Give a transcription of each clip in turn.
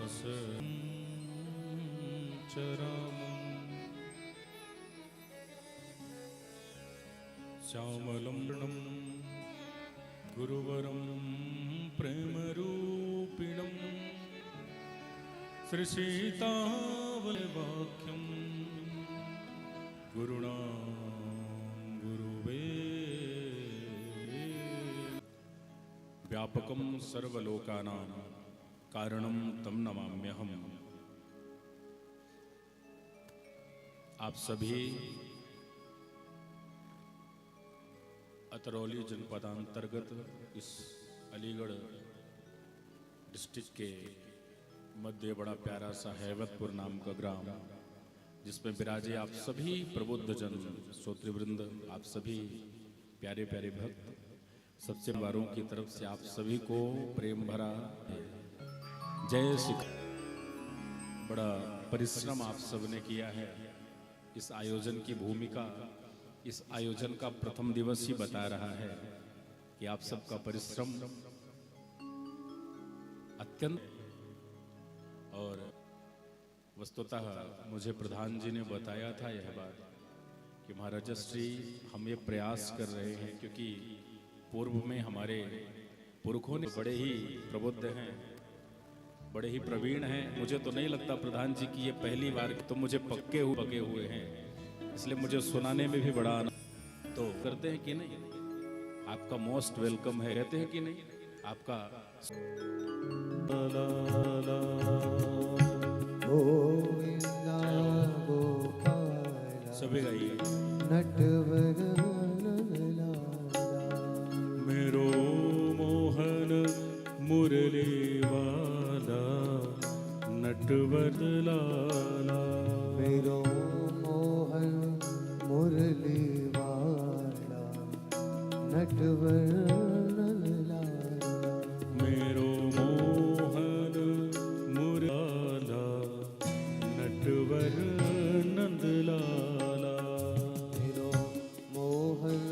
दास चरामं श्यामलं गुरुवरं प्रेमरूपिणं श्रीसीतावल्वाक्यं गुरुणा गुरुवे व्यापकं सर्वलोकानां कारणं तं नमाम्यहम्। आप सभी अतरौली जनपदांतर्गत इस अलीगढ़ डिस्ट्रिक्ट के मध्य बड़ा प्यारा सा हैवतपुर नाम का ग्राम, जिसमें विराजे आप सभी प्रबुद्ध जन श्रोतृवृंद, आप सभी प्यारे प्यारे भक्त, सबसे वारों की तरफ से आप सभी को प्रेम भरा जय श्री। बड़ा परिश्रम आप सबने किया है। इस आयोजन की भूमिका इस आयोजन का प्रथम दिवस ही बता रहा है कि आप सबका परिश्रम अत्यंत, और वस्तुतः मुझे प्रधान जी ने बताया था यह बात कि महाराज श्री हम ये प्रयास कर रहे हैं क्योंकि पूर्व में हमारे पुरखों ने बड़े ही प्रबुद्ध हैं, बड़े ही प्रवीण हैं। मुझे तो नहीं लगता प्रधान जी की ये पहली बार, तो मुझे पके हुए हैं, इसलिए मुझे सुनाने में भी बड़ा आनंद। तो करते हैं कि नहीं, आपका मोस्ट वेलकम है, कहते हैं कि नहीं आपका। सभी गाइए। मेरो मोहन मुरली वाला नटवर लाला, मेरो मोहन मुरली वाला नटवर लाला, मेरो मोहन मुरला नटवर नंद लाला, मेरो मोहन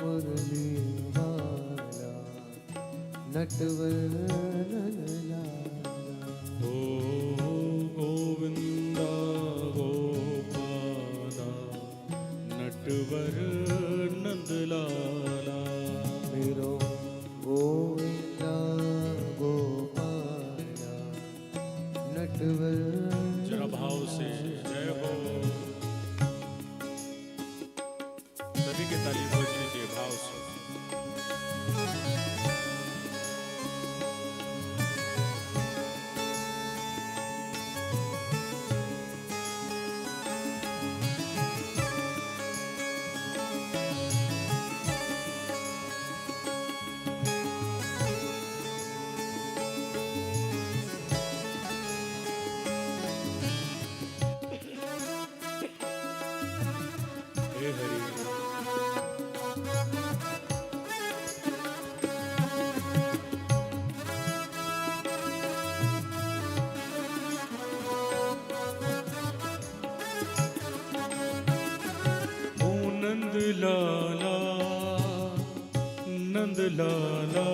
मुरली वाला नटवर लाला। ओ गोविंदा गोपाला नटवर नंद लाला, मेरो गोविंदा गोपाला नटवर। जरा भाव से जय हो, सभी के ताली बजने के भाव से। हे हरि ओ नंद लाला नंद लाला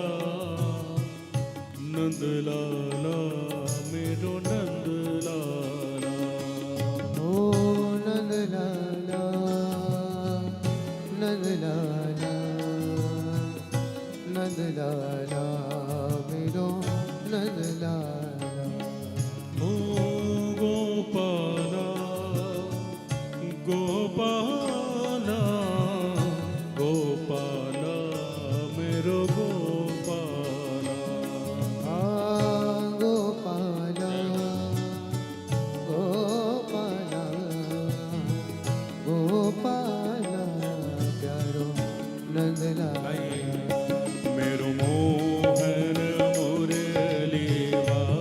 नंद लाला मेरो नंद लाला, ओ नंद लाला नंद लाला नंद लाला मेरो नंद लाला। ओ गोपाला गोपाला गोपाला मेरो गोपाला, गोपाला गोपाला गोपाला प्यारो नंद लाला, मेरो मोहन मुरली वाला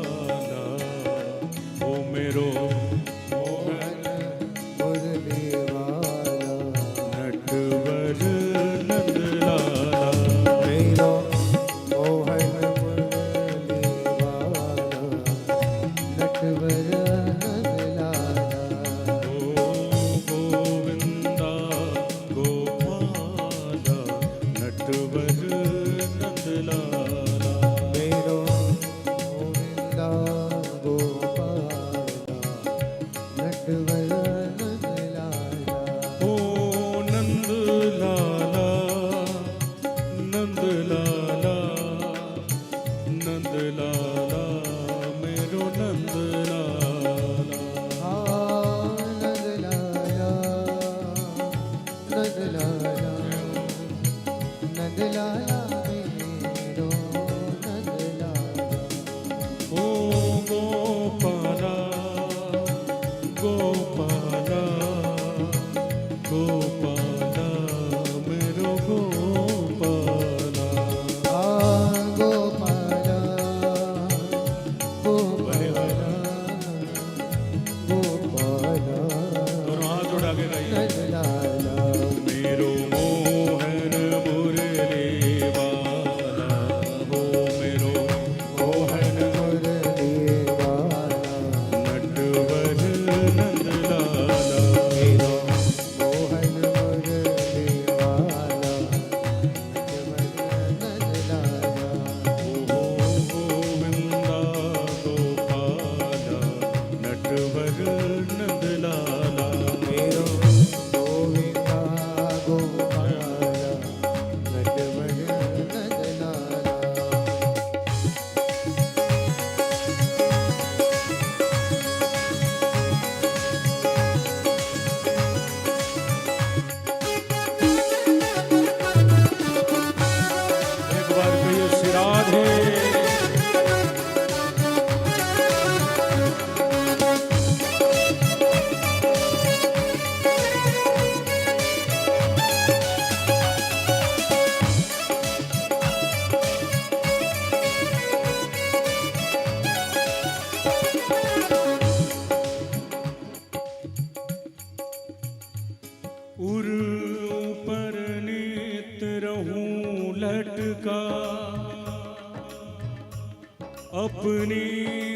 अपनी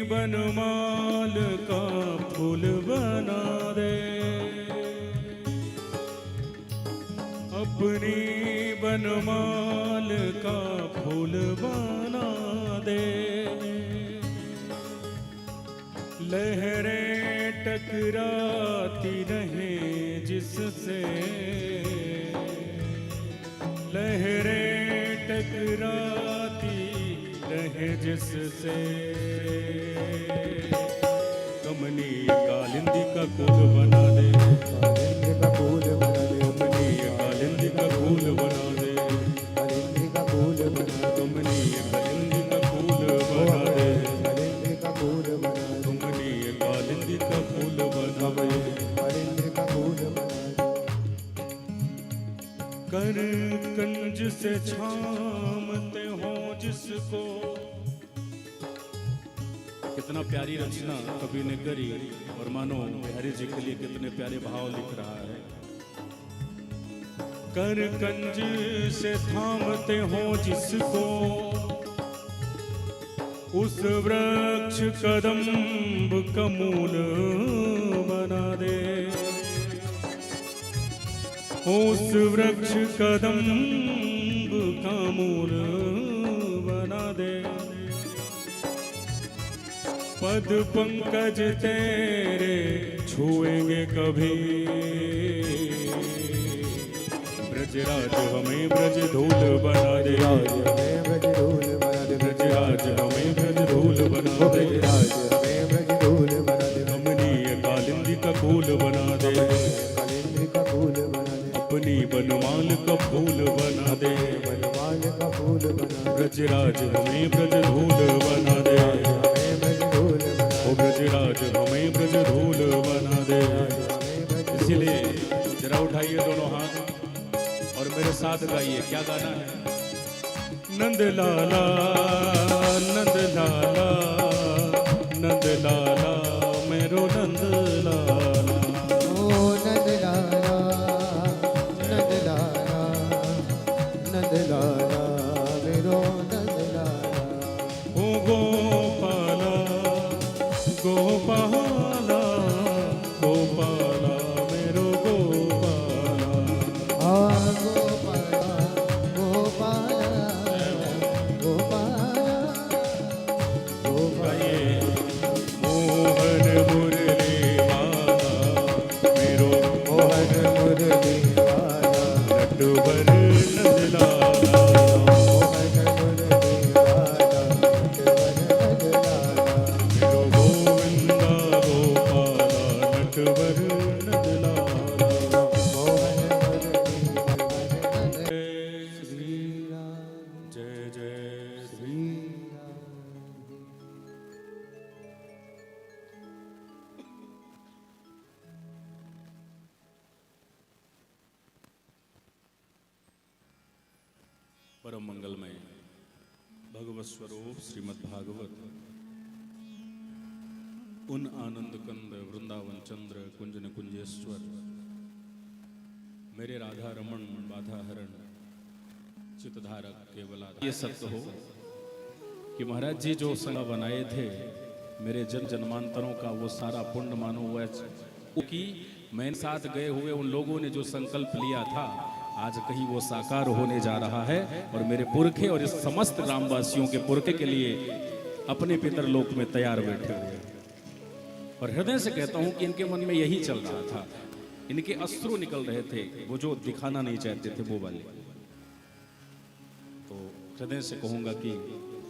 बनमाल का फूल बना दे, अपनी बनमाल का फूल बना दे। लहरें टकराती रहे जिससे, लहरें टकराती रहे जिससे, कमनी कालिंदी का फूल बना दे, कालिंदी का फूल बना दे, कमनी कालिंदी का फूल बना दे, कालिंदी का फूल बना दे, कमनी कालिंदी का फूल बना दे, कालिंदी का फूल बना दे, कमनी कालिंदी का फूल बना दे। कालिंदी का फूल बना दे। कर कंज से छामते हो जिसको। कितना प्यारी रचना कवि ने करी और मानो बिहारी जी के लिए कितने प्यारे भाव लिख रहा है। कर कंज से थामते हो जिसको, उस वृक्ष कदम्ब का मूल बना दे, उस वृक्ष कदम्ब का मूल बना दे। पद पंकज तेरे छुएंगे कभी, ब्रजराज हमें ब्रज धूल बना दे, हमें ब्रज धूल बना दे, ब्रजराज हमें ब्रज धूल बना दे, ब्रजराज हमें ब्रज धूल बना दे, कमनीय कालिंदी का फूल बना दे, कालिंदी का फूल बना दे, अपनी बनमाल का फूल बना दे, बनमाल का फूल बना दे, ब्रजराज हमें ब्रज धूल बना दे, हमें ब्रज धूल बना ओ ब्रजराज हमें ब्रज धूल बना दे। इसीलिए जरा उठाइए दोनों हाथ और मेरे साथ गाइए। क्या गाना है? नंद लाला नंद लाला नंद लाला मेरो नंद लाला, ओ नंद लाला नंद लाला नंद लाला मेरो नंद लाला, ओ गोपाला गोपाला गोपाला मेरो गोपाला, आ गोपाला गोपाला गोपाला गाइए। मोहन मुरली वाला मेरो मोहन मुरली वाला, नटवर नंद लाला, मोहन मुरली वाला, नटवर नंद लाला, मेरो गोविंदा गोपाला नटवर नंद लाला। मोहन मुरली नंद श्री राम जय जय श्री राम। परम मंगलमय भगवत स्वरूप श्रीमद् भागवत उन आनंद कंद वृंदावन चंद्र कुंजन कुंजेश्वर मेरे राधा रमण बाधा हरण चितधारक केवला। ये सत्य हो कि महाराज जी जो संग बनाए थे मेरे जन जन्मांतरों का वो सारा पुण्य मानो हुआ कि मैंने साथ गए हुए उन लोगों ने जो संकल्प लिया था आज कहीं वो साकार होने जा रहा है और मेरे पुरखे और इस समस्त ग्रामवासियों के पुरखे के लिए अपने पितर लोक में तैयार बैठे हुए। और हृदय से कहता हूं कि इनके मन में यही चल रहा था, इनके अश्रु निकल रहे थे, वो जो दिखाना नहीं चाहते थे वो वाले। तो हृदय से कहूंगा कि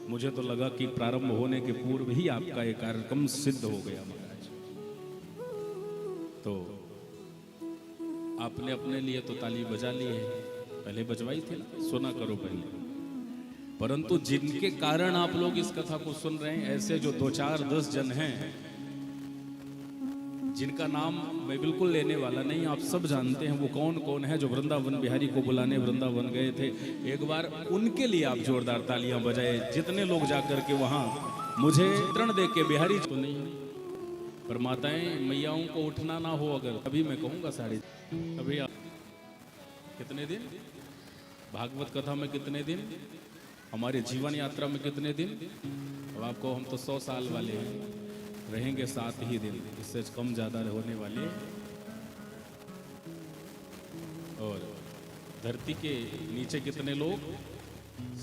मुझे तो लगा कि प्रारंभ होने के पूर्व ही आपका ये कार्यक्रम सिद्ध हो गया महाराज। तो आपने अपने लिए तो ताली बजा ली है, पहले बजवाई थी ना, सुना करो पहले। परंतु जिनके कारण आप लोग इस कथा को सुन रहे हैं, ऐसे जो 2 4 10 जन हैं जिनका नाम मैं बिल्कुल लेने वाला नहीं, आप सब जानते हैं वो कौन कौन है जो वृंदावन बिहारी को बुलाने वृंदावन गए थे। एक बार उनके लिए आप जोरदार तालियां बजाए। जितने लोग जाकर के वहां मुझे ऋण दे के बिहारी तो नहीं, पर माताएं मैयाओं को उठना ना हो अगर, अभी मैं कहूंगा साड़ी अभी आप कितने दिन भागवत कथा में, कितने दिन हमारे जीवन यात्रा में, कितने दिन अब आपको हम तो 100 साल वाले हैं, रहेंगे 7 ही दिन, इससे कम ज़्यादा होने वाले। और धरती के नीचे कितने लोग?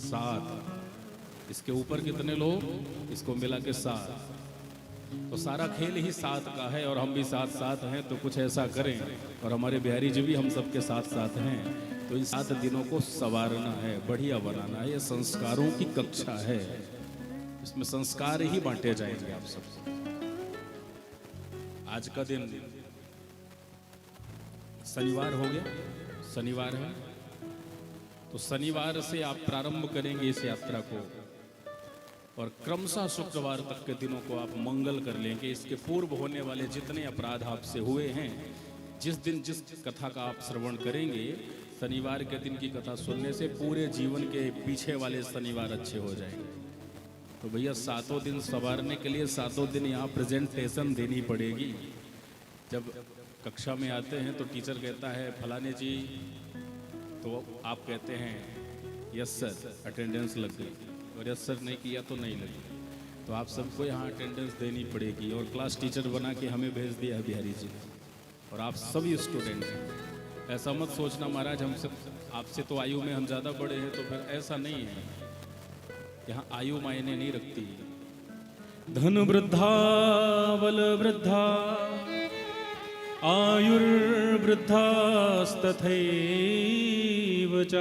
7। इसके ऊपर कितने लोग? इसको मिला के 7। तो सारा खेल ही 7 का है और हम भी 7 हैं। तो कुछ ऐसा करें, और हमारे बिहारी जी भी हम सबके 7 हैं। तो इन 7 दिनों को संवारना है, बढ़िया बनाना है। ये संस्कारों की कक्षा है, इसमें संस्कार ही बांटे जाएंगे आप सबको। आज का दिन शनिवार हो गया, शनिवार है, तो शनिवार से आप प्रारंभ करेंगे इस यात्रा को, और क्रमशः शुक्रवार तक के दिनों को आप मंगल कर लेंगे। इसके पूर्व होने वाले जितने अपराध आपसे हुए हैं, जिस दिन जिस कथा का आप श्रवण करेंगे, शनिवार के दिन की कथा सुनने से पूरे जीवन के पीछे वाले शनिवार अच्छे हो जाएंगे। तो भैया 7 दिन संवारने के लिए 7 दिन यहाँ प्रेजेंटेशन देनी पड़ेगी। जब कक्षा में आते हैं तो टीचर कहता है फलाने जी, तो आप कहते हैं यस सर, अटेंडेंस लग गई, और यस सर नहीं किया तो नहीं लगी। तो आप सबको यहाँ अटेंडेंस देनी पड़ेगी, और क्लास टीचर बना के हमें भेज दिया है बिहारी जी, और आप सभी स्टूडेंट हैं। ऐसा मत सोचना महाराज हमसे, आपसे तो आयु में हम ज़्यादा बड़े हैं, तो फिर ऐसा नहीं है। यहाँ आयु मायने नहीं रखती। धन वृद्धा बल वृद्धा आयुर्वृद्धास्तथैव च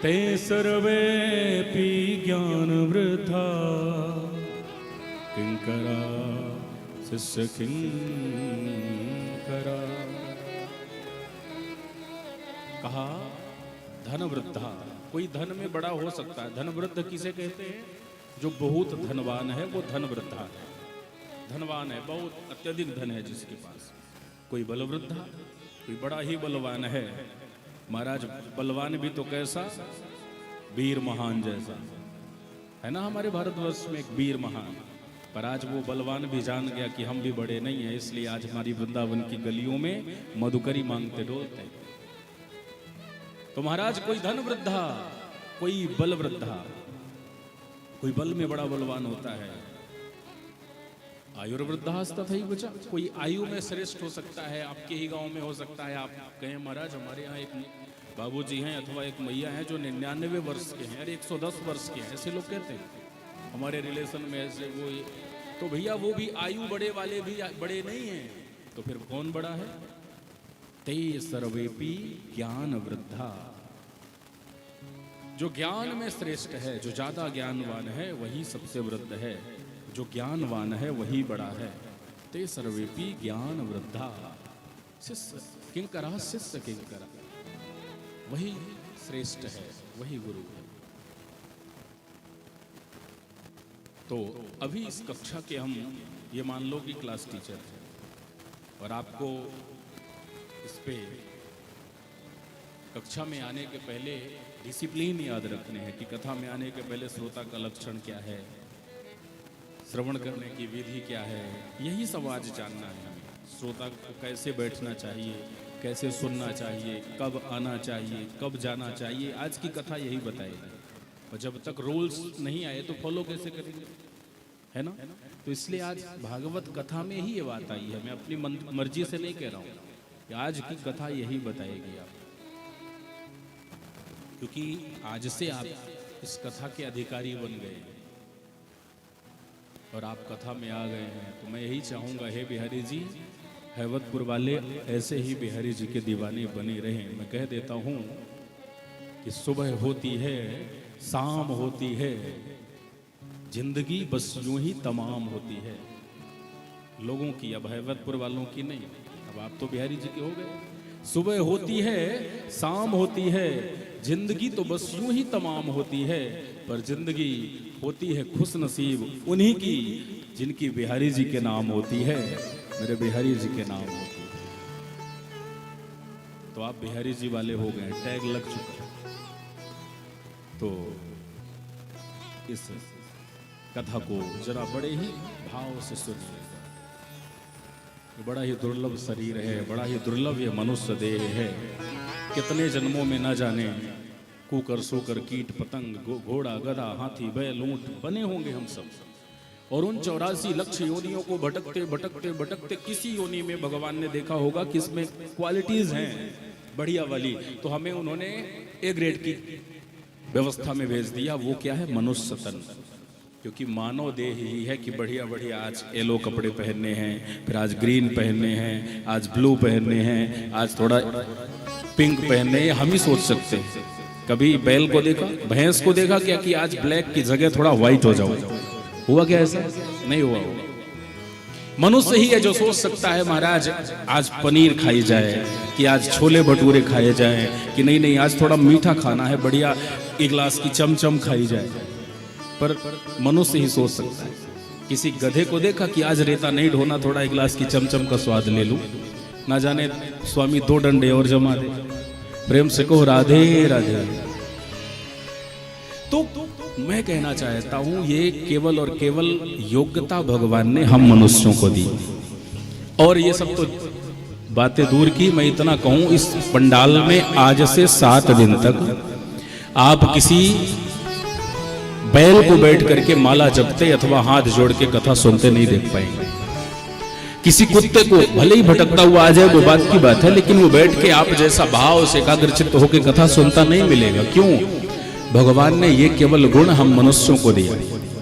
ते सर्वेऽपि ज्ञान वृद्धा किंकरा शिष्य किंकरा। कहा धन वृद्धा, कोई धन में बड़ा हो सकता है। धन वृद्ध किसे कहते हैं? जो बहुत धनवान है वो धन वृद्धा है। धनवान है, बहुत अत्यधिक धन है जिसके पास। कोई बल वृद्धा, कोई बड़ा ही बलवान है। महाराज बलवान भी तो कैसा? वीर महान जैसा है ना। हमारे भारतवर्ष में एक वीर महान, पर आज वो बलवान भी जान गया कि हम भी बड़े नहीं हैं, इसलिए आज हमारी वृंदावन की गलियों में मधुकरी मांगते डोलते। तो महाराज कोई धन वृद्धा, कोई बल वृद्धा, कोई बल में बड़ा बलवान होता है। आयुर्वृद्धास्तथैव च, कोई आयु में श्रेष्ठ हो सकता है, आपके ही गांव में हो सकता है। आप कहें महाराज हमारे यहाँ एक बाबूजी हैं अथवा एक मैया हैं जो 99 वर्ष के हैं, अरे 110 वर्ष के हैं, ऐसे लोग कहते हैं हमारे रिलेशन में ऐसे। वो तो भैया वो भी आयु बड़े वाले भी बड़े नहीं हैं, तो फिर कौन बड़ा है? ते सर्वेपि ज्ञान वृद्धा, जो ज्ञान में श्रेष्ठ है, जो ज्यादा ज्ञानवान है वही सबसे वृद्ध है, जो ज्ञानवान है वही बड़ा है। ते सर्वेपि ज्ञान वृद्धा शिष्य किंकरा, शिष्य किंकरा, वही श्रेष्ठ है, वही गुरु है। तो अभी इस कक्षा के हम ये मान लो कि क्लास टीचर हैं, और आपको इस पे कक्षा में आने के पहले डिसिप्लिन याद रखने हैं कि कथा में आने के पहले श्रोता का लक्षण क्या है, श्रवण करने की विधि क्या है, यही सब आज जानना है हमें। श्रोता को कैसे बैठना चाहिए, कैसे सुनना चाहिए, कब आना चाहिए, कब जाना चाहिए, आज की कथा यही बताएगी। और जब तक रूल्स नहीं आए तो फॉलो कैसे करेंगे, है ना। तो इसलिए आज भागवत कथा में ही ये बात आई है, मैं अपनी मर्जी से नहीं कह रहा हूँ कि आज की कथा यही बताएगी आप, क्योंकि आज से आप इस कथा के अधिकारी बन गए और आप कथा में आ गए हैं। तो मैं यही चाहूँगा, हे बिहारी जी, हैवतपुर वाले ऐसे ही बिहारी जी के दीवाने बने रहें। मैं कह देता हूँ कि सुबह होती है, शाम होती है, जिंदगी बस यूं ही तमाम होती है। लोगों की, अब हैवतपुर वालों की नहीं, अब आप तो बिहारी जी के हो गए। सुबह होती है, शाम होती है, जिंदगी तो बस यूं ही तमाम होती है, पर जिंदगी होती है खुश नसीब उन्हीं की जिनकी बिहारी जी के नाम होती है, मेरे बिहारी जी के नाम होती है। तो आप बिहारी जी वाले हो गए, टैग लग चुका। तो इस कथा को जरा बड़े ही भाव से सुनिएगा। बड़ा ही दुर्लभ शरीर है, बड़ा ही दुर्लभ ये मनुष्य देह है। कितने जन्मों में न जाने कुकर सूकर कीट पतंग घोड़ा गधा हाथी बैल ऊंट बने होंगे हम सब, और उन 84 लक्ष योनियों को भटकते भटकते भटकते किसी योनि में भगवान ने देखा होगा कि इसमें क्वालिटीज हैं बढ़िया वाली, तो हमें उन्होंने ए ग्रेड की व्यवस्था में भेज दिया। वो क्या है? मनुष्य तन, क्योंकि मानव देह ही है कि बढ़िया बढ़िया आज येलो कपड़े पहनने हैं, फिर आज ग्रीन पहनने हैं, आज ब्लू पहनने हैं, आज थोड़ा पिंक पहनने हैं। हम ही सोच सकते हैं। कभी बैल को देखा, भैंस को देखा क्या कि आज ब्लैक की जगह थोड़ा व्हाइट हो जाओ? हुआ क्या ऐसा? नहीं हुआ। मनुष्य ही है जो सोच सकता है महाराज आज पनीर खाई जाए, कि आज छोले भटूरे खाए जाए, कि नहीं नहीं आज थोड़ा मीठा खाना है, बढ़िया एक गिलास की चमचम खाई जाए। पर मनुष्य ही सोच सकता है। किसी गधे को देखा कि आज रेता नहीं ढोना, थोड़ा एक गिलास की चमचम का स्वाद ले लूं, ना जाने स्वामी 2 डंडे और जमा दे। प्रेम से कहो राधे राधे। तो मैं कहना चाहता हूं ये केवल और केवल योग्यता भगवान ने हम मनुष्यों को दी। और ये सब तो बातें दूर की, मैं इतना कहूं इस पंडाल में आज से 7 दिन तक आप किसी बैल को बैठ करके माला जपते अथवा हाथ जोड़ के कथा सुनते नहीं देख पाएंगे। किसी कुत्ते को भले ही भटकता हुआ आ जाए वो बात की बात है, लेकिन वो बैठ के आप जैसा भाव से एकाग्रचित्त होकर कथा सुनता नहीं मिलेगा। क्यों? भगवान ने ये केवल गुण हम मनुष्यों को दिया।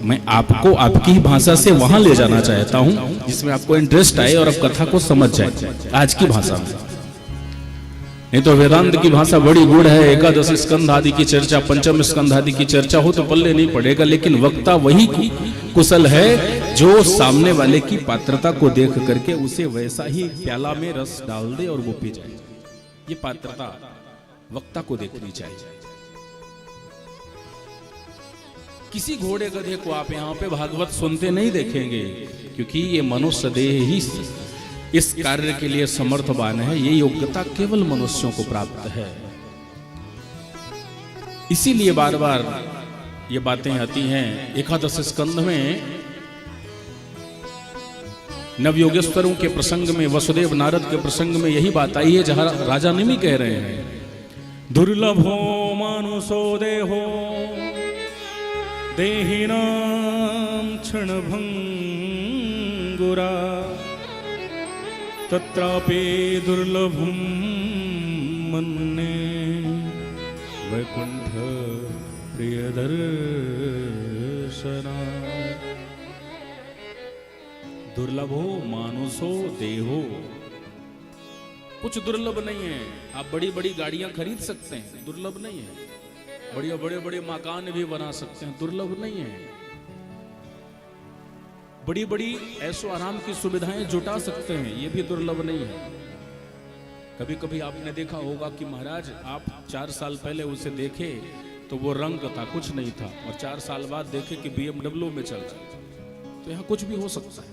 मैं आपको आपकी ही भाषा से वहां ले जाना चाहता हूं जिसमें आपको इंटरेस्ट आए और आप कथा को समझ जाए आज की भाषा में। नहीं तो वेदांत की भाषा बड़ी गूढ़ है, एकादश स्कंध आदि की चर्चा, पंचम स्कंध आदि की चर्चा हो तो पल्ले नहीं पड़ेगा। लेकिन वक्ता वही कुशल है जो सामने वाले की पात्रता को देख करके उसे वैसा ही प्याला में रस डाल दे और वो पी जाए। ये पात्रता वक्ता को देखनी चाहिए। किसी घोड़े गधे को आप यहाँ पे भागवत सुनते नहीं देखेंगे, क्योंकि ये मनुष्य देह ही इस कार्य के लिए समर्थवान है। ये योग्यता केवल मनुष्यों को प्राप्त है। इसीलिए बार बार ये बातें आती हैं। एकादश स्कंध में नवयोगेश्वरों के प्रसंग में, वसुदेव नारद के प्रसंग में यही बात आई है, जहां राजा निमि कह रहे हैं दुर्लभो मानुषो देहो देहिनां क्षणभंगुरा तत्रापि दुर्लभं मन्ये वैकुंठ प्रियदर्शना। दुर्लभो मानुषो देहो, कुछ दुर्लभ नहीं है। आप बड़ी बड़ी गाड़ियां खरीद सकते हैं, दुर्लभ नहीं है। बढ़िया बड़े बड़े मकान भी बना सकते हैं, दुर्लभ नहीं है। बड़ी बड़ी ऐशो आराम की सुविधाएं जुटा सकते हैं, ये भी दुर्लभ नहीं है। कभी कभी आपने देखा होगा कि महाराज आप 4 साल पहले उसे देखे तो वो रंग था, कुछ नहीं था, और 4 साल बाद देखे कि BMW में चल रहा, तो यहाँ कुछ भी हो सकता है।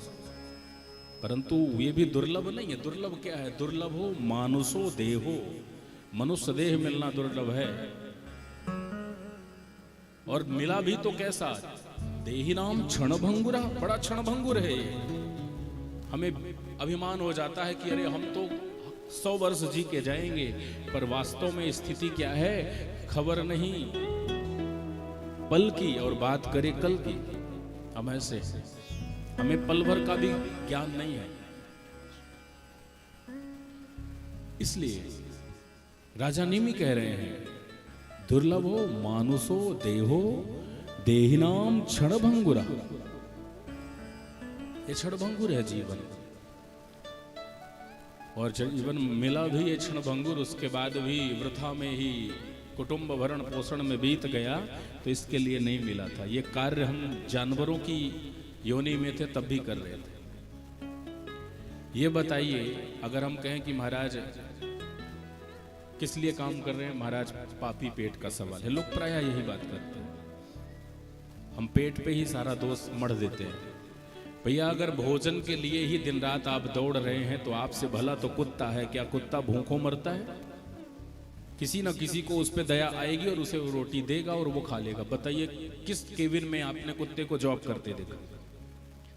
परंतु ये भी दुर्लभ नहीं है। दुर्लभ क्या है? दुर्लभ हो मानुषो देहो, मनुष्य देह मिलना दुर्लभ है। और मिला भी तो कैसा? देही नाम क्षणभंगुरा, बड़ा क्षणभंगुर है ये। हमें अभिमान हो जाता है कि अरे हम तो 100 वर्ष जी के जाएंगे, पर वास्तव में स्थिति क्या है खबर नहीं। पल की और बात करे कल की। हम ऐसे, हमें पल भर का भी ज्ञान नहीं है। इसलिए राजा निमि कह रहे हैं दुर्लभो मानुषो देहो देहिनाम क्षणभंगुरा। ये क्षणभंगुर है जीवन, और जीवन मिला भी ये क्षणभंगुर, उसके बाद भी वृथा में ही कुटुंब भरण पोषण में बीत गया, तो इसके लिए नहीं मिला था। ये कार्य हम जानवरों की योनि में थे तब भी कर रहे थे। ये बताइए अगर हम कहें कि महाराज किस लिए काम कर रहे हैं? महाराज पापी पेट का सवाल है। लोग प्रायः यही बात करते हैं। हम पेट पे ही सारा दोष मढ़ देते हैं। भैया अगर भोजन के लिए ही दिन रात आप दौड़ रहे हैं तो आपसे भला तो कुत्ता है। क्या कुत्ता भूखों मरता है? किसी न किसी को उस पर दया आएगी और उसे रोटी देगा और वो खा लेगा। बताइए किस केबिन में आपने कुत्ते को जॉब करते देखा?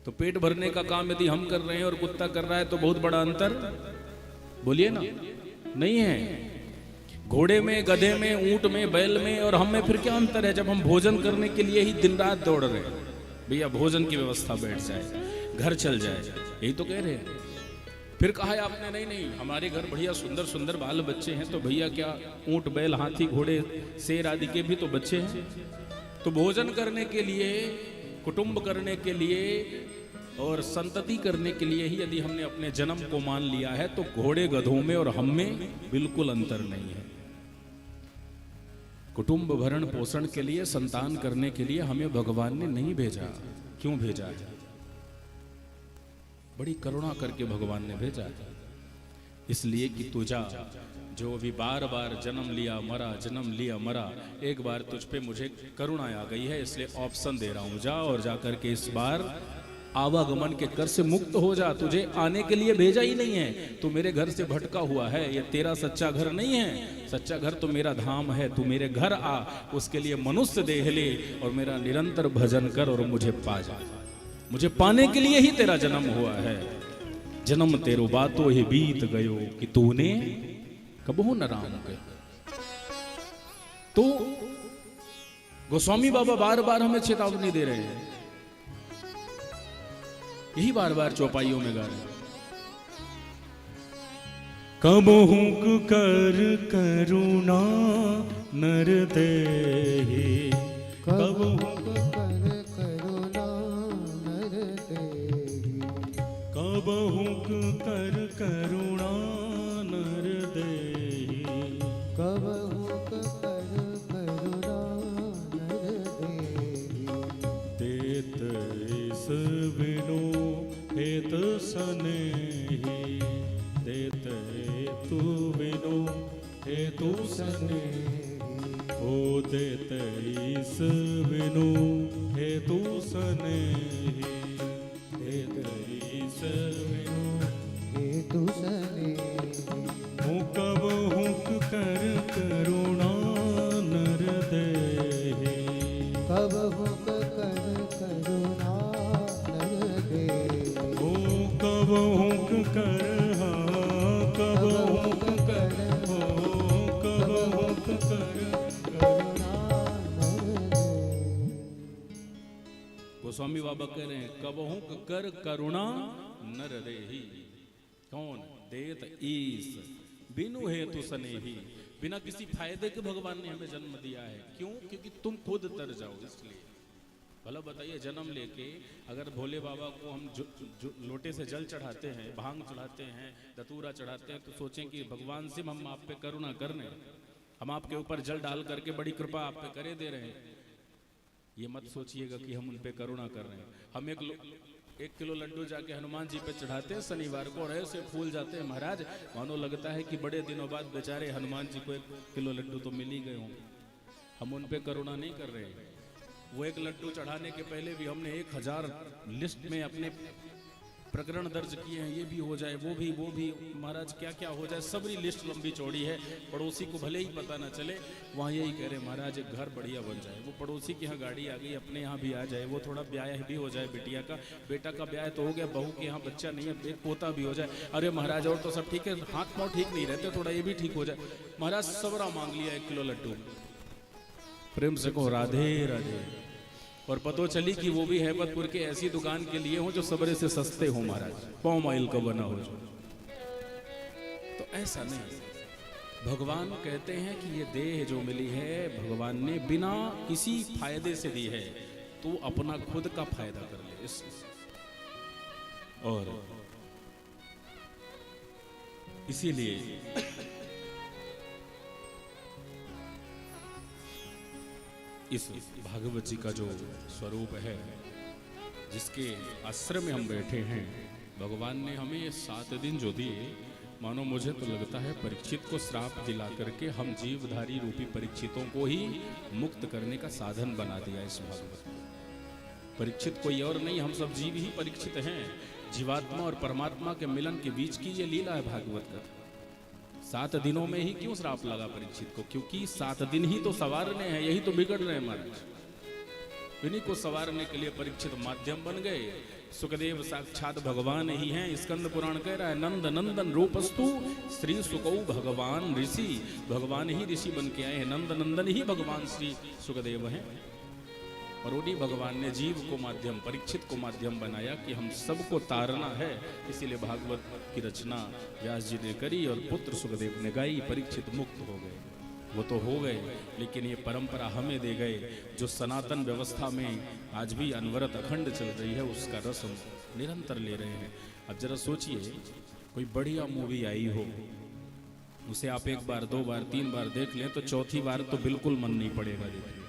तो पेट भरने का काम यदि हम कर रहे हैं और कुत्ता कर रहा है तो बहुत बड़ा अंतर बोलिए ना, नहीं है। घोड़े में, गधे में, ऊंट में, बैल में और हम में फिर क्या अंतर है? जब हम भोजन करने के लिए ही दिन रात दौड़ रहे हैं, भैया भोजन की व्यवस्था बैठ जाए, घर चल जाए, यही तो कह रहे हैं। फिर कहा है आपने, नहीं नहीं हमारे घर बढ़िया सुंदर सुंदर बाल बच्चे हैं, तो भैया क्या ऊंट, बैल, हाथी, घोड़े, शेर आदि के भी तो बच्चे हैं। तो भोजन करने के लिए, कुटुंब करने के लिए और संतति करने के लिए ही यदि हमने अपने जन्म को मान लिया है, तो घोड़े, गधों में और हम में बिल्कुल अंतर नहीं है। कुटुंब भरण पोषण के लिए, संतान करने के लिए हमें भगवान ने नहीं भेजा। क्यों भेजा है? बड़ी करुणा करके भगवान ने भेजा है, इसलिए कि तुझा जो भी बार बार जन्म लिया मरा, जन्म लिया मरा, एक बार तुझ पे मुझे करुणा आ गई है, इसलिए ऑप्शन दे रहा हूं, जा और जा करके इस बार आवागमन के कर से मुक्त हो जा। तुझे आने के लिए भेजा ही नहीं है, तू मेरे घर से भटका हुआ है, ये तेरा सच्चा घर नहीं है। सच्चा घर तो मेरा धाम है, तू मेरे घर आ, उसके लिए मनुष्य देह ले और मेरा निरंतर भजन कर और मुझे पा जा। मुझे पाने के लिए ही तेरा जन्म हुआ है। जन्म तेरो बातों ही बीत गयो कि तूने कबहू न राम गए। तो गोस्वामी बाबा बार बार हमें चेतावनी दे रहे हैं, यही बार बार चौपाइयों में गा रहे हैं। कबहू कर करुणा नर देहि, कबहू कबहू कर करुणा नर देहि, कबहू कर करुणा नर देहि। तेत इस बिनु हेत सनेहि, देत तू बिनु हेतु सनेहि, ओ देत इस बिनु हेतु सनेहि, देत इस बिनु हेतु सनेहि। कबहू कर करुणा नर देहि, कबहू कर करुणा नर देहि। ओ कबहू कर, कबहू कर, कबहू कर करुणा नर देहि। गोस्वामी बाबा कह रहे हैं, कबहू कर करुणा नर देहि। कौन? देत ईस बिनु हेतु सनेहि, बिना किसी फायदे के भगवान ने हमें जन्म दिया है। क्यों? क्योंकि तुम खुद तर जाओ, इसलिए। भला बताइए, जन्म लेके अगर भोले बाबा को हम जो लोटे से जल चढ़ाते हैं, भांग चढ़ाते हैं, दतूरा चढ़ाते हैं, तो सोचें कि भगवान से हम आप पे करुणा करने, हम आपके ऊपर जल डाल करके बड़ी कृपा आप पे करे दे रहे हैं। ये मत सोचिएगा कि हम उन पे करुणा कर रहे हैं। हम एक किलो लड्डू जाके हनुमान जी पे चढ़ाते हैं शनिवार को, और ऐसे फूल जाते हैं महाराज, मानो लगता है कि बड़े दिनों बाद बेचारे हनुमान जी को 1 किलो लड्डू तो मिल ही गए हों। हम उन पे करुणा नहीं कर रहे हैं। वो एक लड्डू चढ़ाने के पहले भी हमने 1000 लिस्ट में अपने प्रकरण दर्ज किए हैं, ये भी हो जाए, वो भी महाराज क्या क्या हो जाए, सबरी लिस्ट लंबी चौड़ी है। पड़ोसी को भले ही पता ना चले, वहाँ यही कह रहे महाराज एक घर बढ़िया बन जाए, वो पड़ोसी के यहाँ गाड़ी आ गई, अपने यहाँ भी आ जाए, वो थोड़ा ब्याह भी हो जाए, बिटिया का, बेटा का ब्याह तो हो गया, बहू के यहाँ बच्चा नहीं है, एक पोता भी हो जाए। अरे महाराज और तो सब ठीक है, हाथ पाँव ठीक नहीं रहते, थोड़ा ये भी ठीक हो जाए। महाराज सबरा मांग लिया 1 किलो लड्डू। प्रेम से कहो राधे राधे। और पतो चली कि वो भी हैबतपुर के ऐसी दुकान के लिए हो जो सबरे से सस्ते हो महाराज, पाम ऑयल का बना हो जो। तो ऐसा नहीं, भगवान कहते हैं कि ये देह जो मिली है भगवान ने बिना किसी फायदे से दी है, तो अपना खुद का फायदा कर ले इस। और इसीलिए इस भागवत जी का जो स्वरूप है, जिसके आश्रम में हम बैठे हैं, भगवान ने हमें ये 7 दिन जो दिए, मानो मुझे तो लगता है परीक्षित को श्राप दिला करके हम जीवधारी रूपी परीक्षितों को ही मुक्त करने का साधन बना दिया इस भागवत में। परीक्षित कोई और नहीं, हम सब जीव ही परीक्षित हैं। जीवात्मा और परमात्मा के मिलन के बीच की ये लीला है भागवत का। 7 दिनों में ही क्यों श्राप लगा परीक्षित को? क्योंकि 7 दिन ही तो सवारने हैं, यही तो बिगड़ रहे हैं महाराज। इन्हीं को संवारने के लिए परीक्षित माध्यम बन गए। सुखदेव साक्षात भगवान ही हैं। स्कंद पुराण कह रहा है नंद नंदन रूपस्तु श्री सुकौ भगवान ऋषि। भगवान ही ऋषि बन के आए हैं, नंद नंदन ही भगवान श्री सुखदेव हैं। और उन्हीं भगवान ने जीव को माध्यम, परीक्षित को माध्यम बनाया कि हम सबको तारना है। इसीलिए भागवत की रचना व्यास जी ने करी और पुत्र सुखदेव ने गाई। परीक्षित मुक्त हो गए, वो तो हो गए, लेकिन ये परंपरा हमें दे गए जो सनातन व्यवस्था में आज भी अनवरत अखंड चल रही है, उसका रस हम निरंतर ले रहे हैं। अब जरा सोचिए, कोई बढ़िया मूवी आई हो, उसे आप एक बार, दो बार, तीन बार देख लें तो चौथी बार तो बिल्कुल मन नहीं पड़ेगा देखने।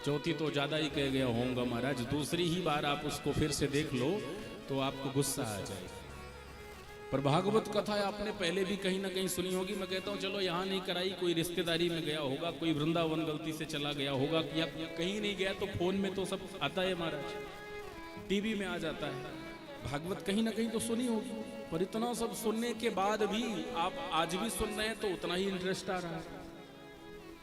चौथी तो ज्यादा ही कह गया होऊंगा महाराज, दूसरी ही बार आप उसको फिर से देख लो तो आपको गुस्सा आ जाएगा। पर भागवत कथा आपने पहले भी कहीं ना कहीं सुनी होगी। मैं कहता हूँ चलो यहाँ नहीं कराई, कोई रिश्तेदारी में गया होगा, कोई वृंदावन गलती से चला गया होगा, या कहीं नहीं गया तो फोन में तो सब आता है महाराज, टीवी में आ जाता है। भागवत कहीं ना कहीं तो सुनी होगी। पर इतना सब सुनने के बाद भी आप आज भी सुन रहे हैं तो उतना ही इंटरेस्ट आ रहा है,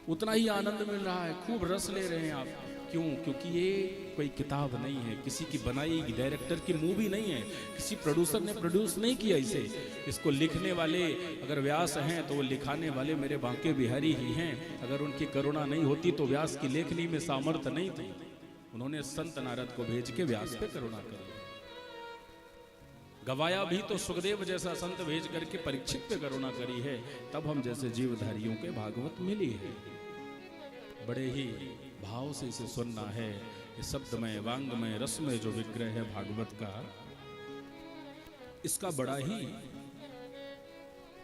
उतना ही आनंद मिल रहा है, खूब रस ले रहे हैं आप। क्यों? क्योंकि ये कोई किताब नहीं है, किसी की बनाई डायरेक्टर की मूवी नहीं है, किसी प्रोड्यूसर ने प्रोड्यूस नहीं किया इसे। इसको लिखने वाले अगर व्यास हैं तो वो लिखाने वाले मेरे बांके बिहारी ही हैं। अगर उनकी करुणा नहीं होती तो व्यास की लेखनी में सामर्थ्य नहीं थी। उन्होंने संत नारद को भेज के व्यास पे करुणा कर गवाया भी तो सुखदेव जैसा संत भेज करके परीक्षित पे करुणा करी है। तब हम जैसे जीवधारियों के भागवत मिली है। बड़े ही भाव से इसे सुनना है। ये शब्दमय, वांगमय, रसमय जो विग्रह है भागवत का, इसका बड़ा ही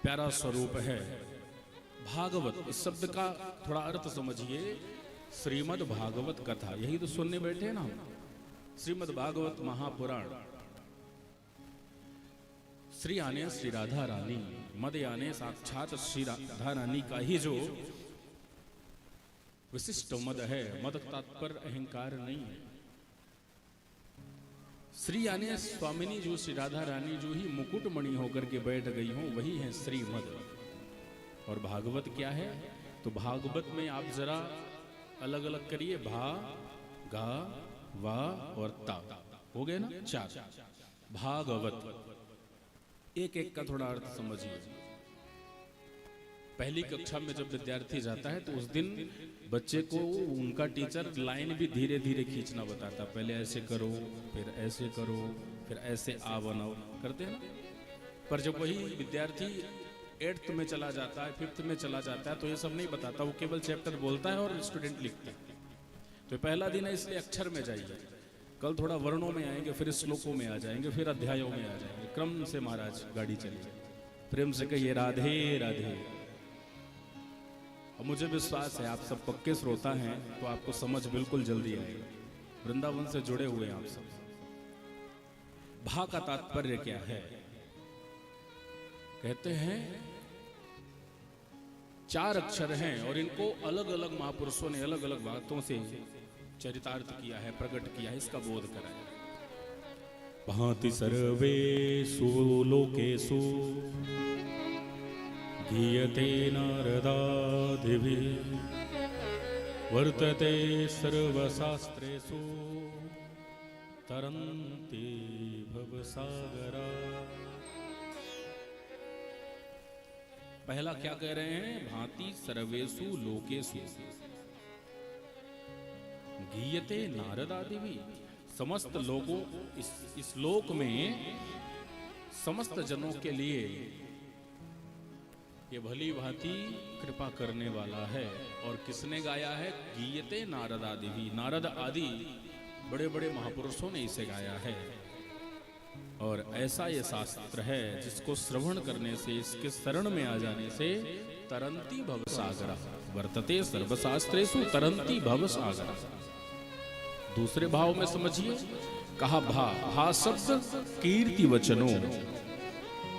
प्यारा स्वरूप है। भागवत इस शब्द का थोड़ा अर्थ समझिए। श्रीमद् भागवत कथा, यही तो सुनने बैठे हैं ना हम। श्रीमद् भागवत महापुराण। श्री आने श्री राधा रानी, मद आने साक्षात श्री राधा रानी का ही जो विशिष्ट मद है। मद तात्पर्य अहंकार नहीं है। श्री यानी स्वामिनी जो श्री राधा रानी जो ही मुकुटमणि होकर के बैठ गई हो, वही है श्रीमद। और भागवत क्या है? तो भागवत में आप जरा अलग अलग करिए, भा, गा, वा और ता, हो गए ना चार। भागवत एक एक का थोड़ा अर्थ समझिए। पहली कक्षा में जब विद्यार्थी जाता है तो उस दिन बच्चे को उनका टीचर लाइन भी धीरे धीरे खींचना बताता। पहले ऐसे करो, फिर ऐसे करो, फिर ऐसे आ बनाओ, करते हैं ना। पर जब वही विद्यार्थी 8th में चला जाता है, 5th में चला जाता है, तो ये सब नहीं बताता। वो केवल चैप्टर बोलता है और स्टूडेंट लिखता है। तो पहला दिन है, इसलिए अक्षर में जाइए। कल थोड़ा वर्णों में आएंगे, फिर श्लोकों में आ जाएंगे, फिर अध्यायों में आ जाएंगे। क्रम से महाराज गाड़ी चली। प्रेम से कहिए राधे राधे। और मुझे विश्वास है आप सब पक्के श्रोता हैं तो आपको समझ बिल्कुल जल्दी आएगी। वृंदावन से जुड़े हुए हैं आप सब। भा का तात्पर्य क्या है? कहते हैं 4 अक्षर हैं और इनको अलग अलग महापुरुषों ने अलग अलग बातों से चरितार्थ किया है, प्रकट किया है, इसका बोध कराया। भांति सर्वेषु लोकेषु गीयते नारदादिभिः वर्तते सर्वशास्त्रेषु तरन्ति भवसागरा। पहला क्या कह रहे हैं? भांति सर्वेषु लोकेषु गीयते नारदादिभिः। समस्त लोगों इस लोक में समस्त जनों के लिए ये भली भांति कृपा करने वाला है। और किसने गाया है? गीयते नारद आदि भी। नारद आदि बड़े बड़े महापुरुषों ने इसे गाया है। और ऐसा ये शास्त्र है जिसको श्रवण करने से, इसके शरण में आ जाने से तरंती भवसागरा वर्तते सर्वशास्त्रेषु तरंती भवसागरा। दूसरे भाव में समझिए, कहा भा। भा शब्द कीर्ति वचनों,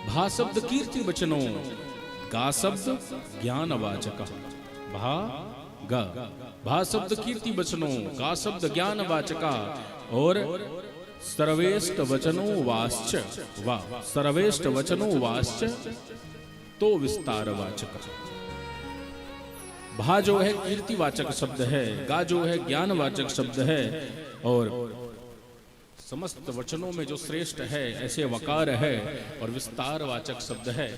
भा शब्द कीर्ति वचनों, गा शब्द ज्ञानवाचक। भा गा, भा शब्द कीर्ति वचनों, गा शब्द ज्ञानवाचका और सर्वेष्ट वचनों वाश्च, वाह, सर्वेष्ट वचनों वाश्च तो विस्तारवाचक। भा जो है कीर्तिवाचक शब्द है, गा जो है ज्ञानवाचक शब्द है, और समस्त वचनों में जो श्रेष्ठ है ऐसे वकार है, और विस्तारवाचक शब्द है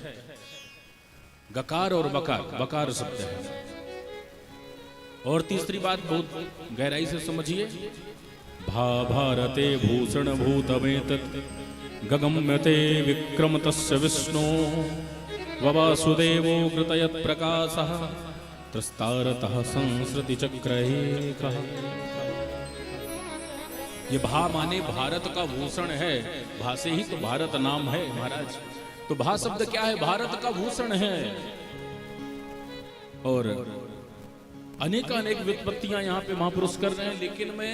गकार और बकार, बकार शब्द है। और तीसरी बात बहुत गहराई से समझिए, भा भारते भूषण भूतमेतत् गगम्यते विक्रमतस्य विष्णु ववासुदेवो कृतयत् प्रकाशः त्रस्तारतः संसृति चक्रैकः। ये भा माने भारत का भूषण है, भा से ही तो भारत नाम है महाराज। तो भा शब्द क्या है? भारत का भूषण है। और अनेक व्युत्पत्तियां यहाँ पे महापुरुष कर रहे हैं, लेकिन मैं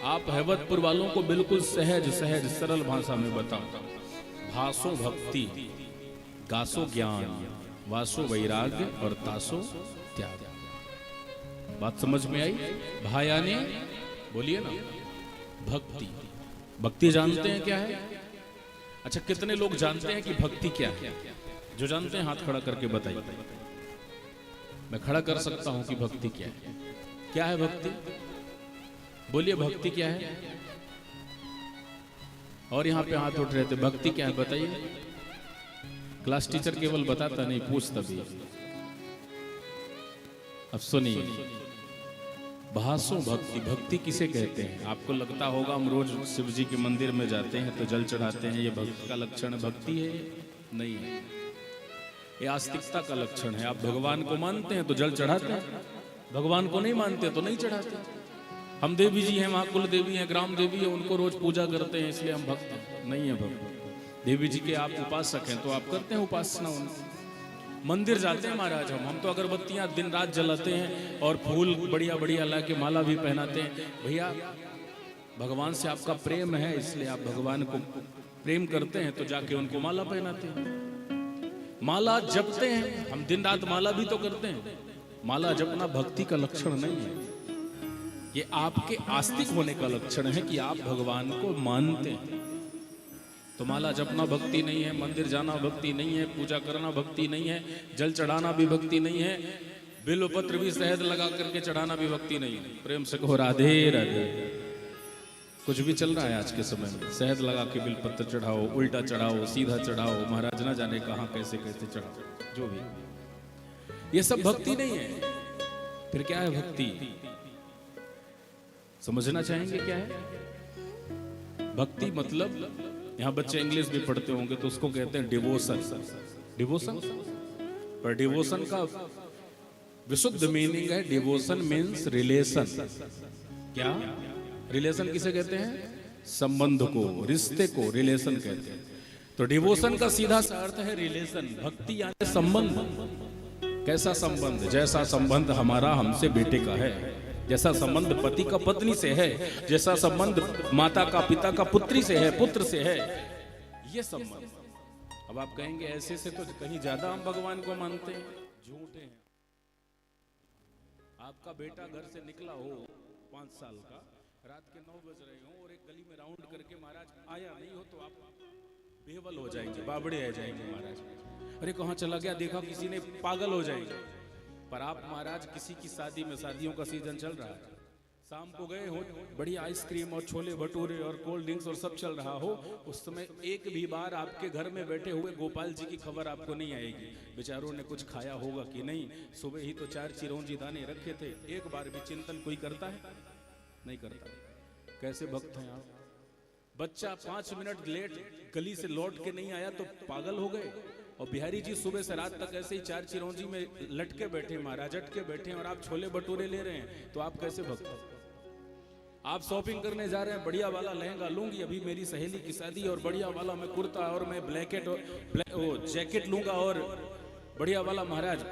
आप हैवतपुर वालों को बिल्कुल सहज सरल भाषा में बताऊं। भासो भक्ति, गासो ज्ञान, वासो वैराग्य और तासो त्याग। बात समझ में आई? भा यानी बोलिए ना, भक्ति। भक्ति जानते हैं क्या है? अच्छा, कितने लोग जानते हैं कि भक्ति क्या है? जो जानते हैं हाथ खड़ा करके बताइए। मैं खड़ा कर सकता हूं कि भक्ति क्या है। क्या है भक्ति? बोलिए, भक्ति क्या है? और यहां पे हाथ उठ रहे थे, भक्ति क्या है बताइए। क्लास टीचर केवल बताता नहीं, पूछता भी। अब सुनिए, भासो भक्ति, भक्ति किसे कहते हैं? आपको लगता होगा हम रोज शिव जी के मंदिर में जाते हैं तो जल चढ़ाते हैं, ये भक्ति का लक्षण भक्ति है? नहीं है, ये आस्तिकता का लक्षण है। आप भगवान को मानते हैं तो जल चढ़ाते हैं, भगवान को नहीं मानते तो नहीं चढ़ाते। हम देवी जी हैं, वहां कुल देवी हैं, ग्राम देवी है, उनको रोज पूजा करते हैं, इसलिए हम भक्त नहीं है। भक्त देवी जी के आप उपासक हैं तो आप करते हैं उपासना उनकी। मंदिर जाते हैं महाराज, हम तो अगरबत्तियां दिन रात जलाते हैं और फूल बढ़िया बढ़िया ला के माला भी पहनाते हैं। भैया, भगवान से आपका प्रेम है, इसलिए आप भगवान को प्रेम करते हैं तो जाके उनको माला पहनाते हैं, माला जपते हैं। हम दिन रात माला भी तो करते हैं। माला जपना भक्ति का लक्षण नहीं है, ये आपके आस्तिक होने का लक्षण है कि आप भगवान को मानते हैं। तो माला जपना भक्ति नहीं है, मंदिर जाना भक्ति नहीं है, पूजा करना भक्ति नहीं है, जल चढ़ाना भी भक्ति नहीं है, बिल्व पत्र भी शहद लगा करके चढ़ाना भी भक्ति नहीं है। प्रेम से कहो राधे राधे। कुछ भी चल रहा है आज के समय में, शहद लगा के बिल पत्र चढ़ाओ, उल्टा चढ़ाओ, सीधा चढ़ाओ, महाराज ना जाने कहां कैसे कैसे चढ़ाओ, जो भी, ये सब भक्ति नहीं है। फिर क्या है भक्ति? समझना चाहेंगे क्या है भक्ति? मतलब यहाँ बच्चे इंग्लिश भी पढ़ते होंगे तो उसको कहते हैं डिवोशन। डिवोशन, पर डिवोशन का विशुद्ध मीनिंग है, डिवोशन मीन्स रिलेशन। क्या रिलेशन किसे कहते हैं? संबंध को, रिश्ते को रिलेशन कहते हैं। तो डिवोशन का सीधा सा अर्थ है रिलेशन। भक्ति यानी संबंध। कैसा संबंध? जैसा संबंध हमारा हमसे बेटे का है, जैसा संबंध पति का पत्नी से है, जैसा संबंध माता का पिता का पुत्री से है, पुत्र से है, ये संबंध। अब आप कहेंगे ऐसे से तो कहीं ज्यादा हम भगवान को मानते हैं। झूठे हैं। आपका बेटा घर से निकला हो 5 साल का, रात के 9 बज रहे हो और एक गली में राउंड करके महाराज आया नहीं हो तो आप बेवल हो जाएंगे, बाबड़े आ जाएंगे महाराज। अरे कहाँ चला गया, देखा किसी ने, पागल हो जाएंगे। पर आप महाराज किसी की शादी में, शादियों का सीजन चल रहा है, शाम को गए हो, बढ़िया आइसक्रीम और छोले भटूरे और कोल्ड ड्रिंक्स और सब चल रहा हो, उस समय एक भी बार आपके घर में बैठे हुए गोपाल जी की खबर आपको नहीं आएगी। बेचारों ने कुछ खाया होगा कि नहीं, सुबह ही तो 4 चिरौंजी दाने रखे थे, एक बार भी चिंतन कोई करता है? नहीं करता। कैसे भक्त हैं आप? बच्चा 5 मिनट लेट गली से लौट के नहीं आया तो पागल हो गए, और बिहारी जी सुबह से रात तक ऐसे ही 4 चिरौंजी में लटके बैठे, महाराज अटके बैठे, और आप छोले भटूरे ले रहे हैं, तो आप कैसे भक्त? आप शॉपिंग करने जा रहे हैं, बढ़िया वाला लहंगा लूंगी, अभी मेरी सहेली की शादी, और बढ़िया वाला मैं कुर्ता और मैं ब्लैकेट और जैकेट लूंगा, और बढ़िया वाला महाराज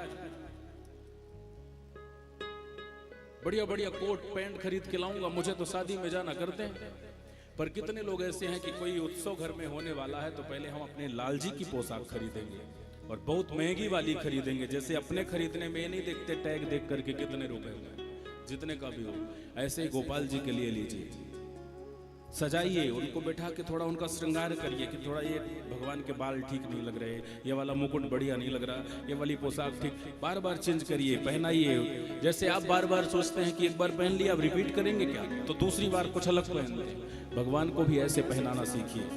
बढ़िया बढ़िया कोट पैंट खरीद के लाऊंगा, मुझे तो शादी में जाना करते हैं। पर कितने लोग ऐसे हैं कि कोई उत्सव घर में होने वाला है तो पहले हम अपने लाल जी की पोशाक खरीदेंगे, और बहुत महंगी वाली खरीदेंगे। जैसे अपने खरीदने में नहीं देखते टैग देख करके कितने रुपए हुए, जितने का भी हो, ऐसे ही गोपाल जी के लिए लीजिए। सजाइए, उनको बैठा के थोड़ा उनका श्रृंगार करिए कि थोड़ा ये भगवान के बाल ठीक नहीं लग रहे, ये वाला मुकुट बढ़िया नहीं लग रहा, ये वाली पोशाक ठीक, बार बार चेंज करिए, पहनाइए। जैसे आप बार बार सोचते हैं कि एक बार पहन लिया अब रिपीट करेंगे क्या, तो दूसरी बार कुछ अलग पहन लें। भगवान को भी ऐसे पहनाना सीखिए,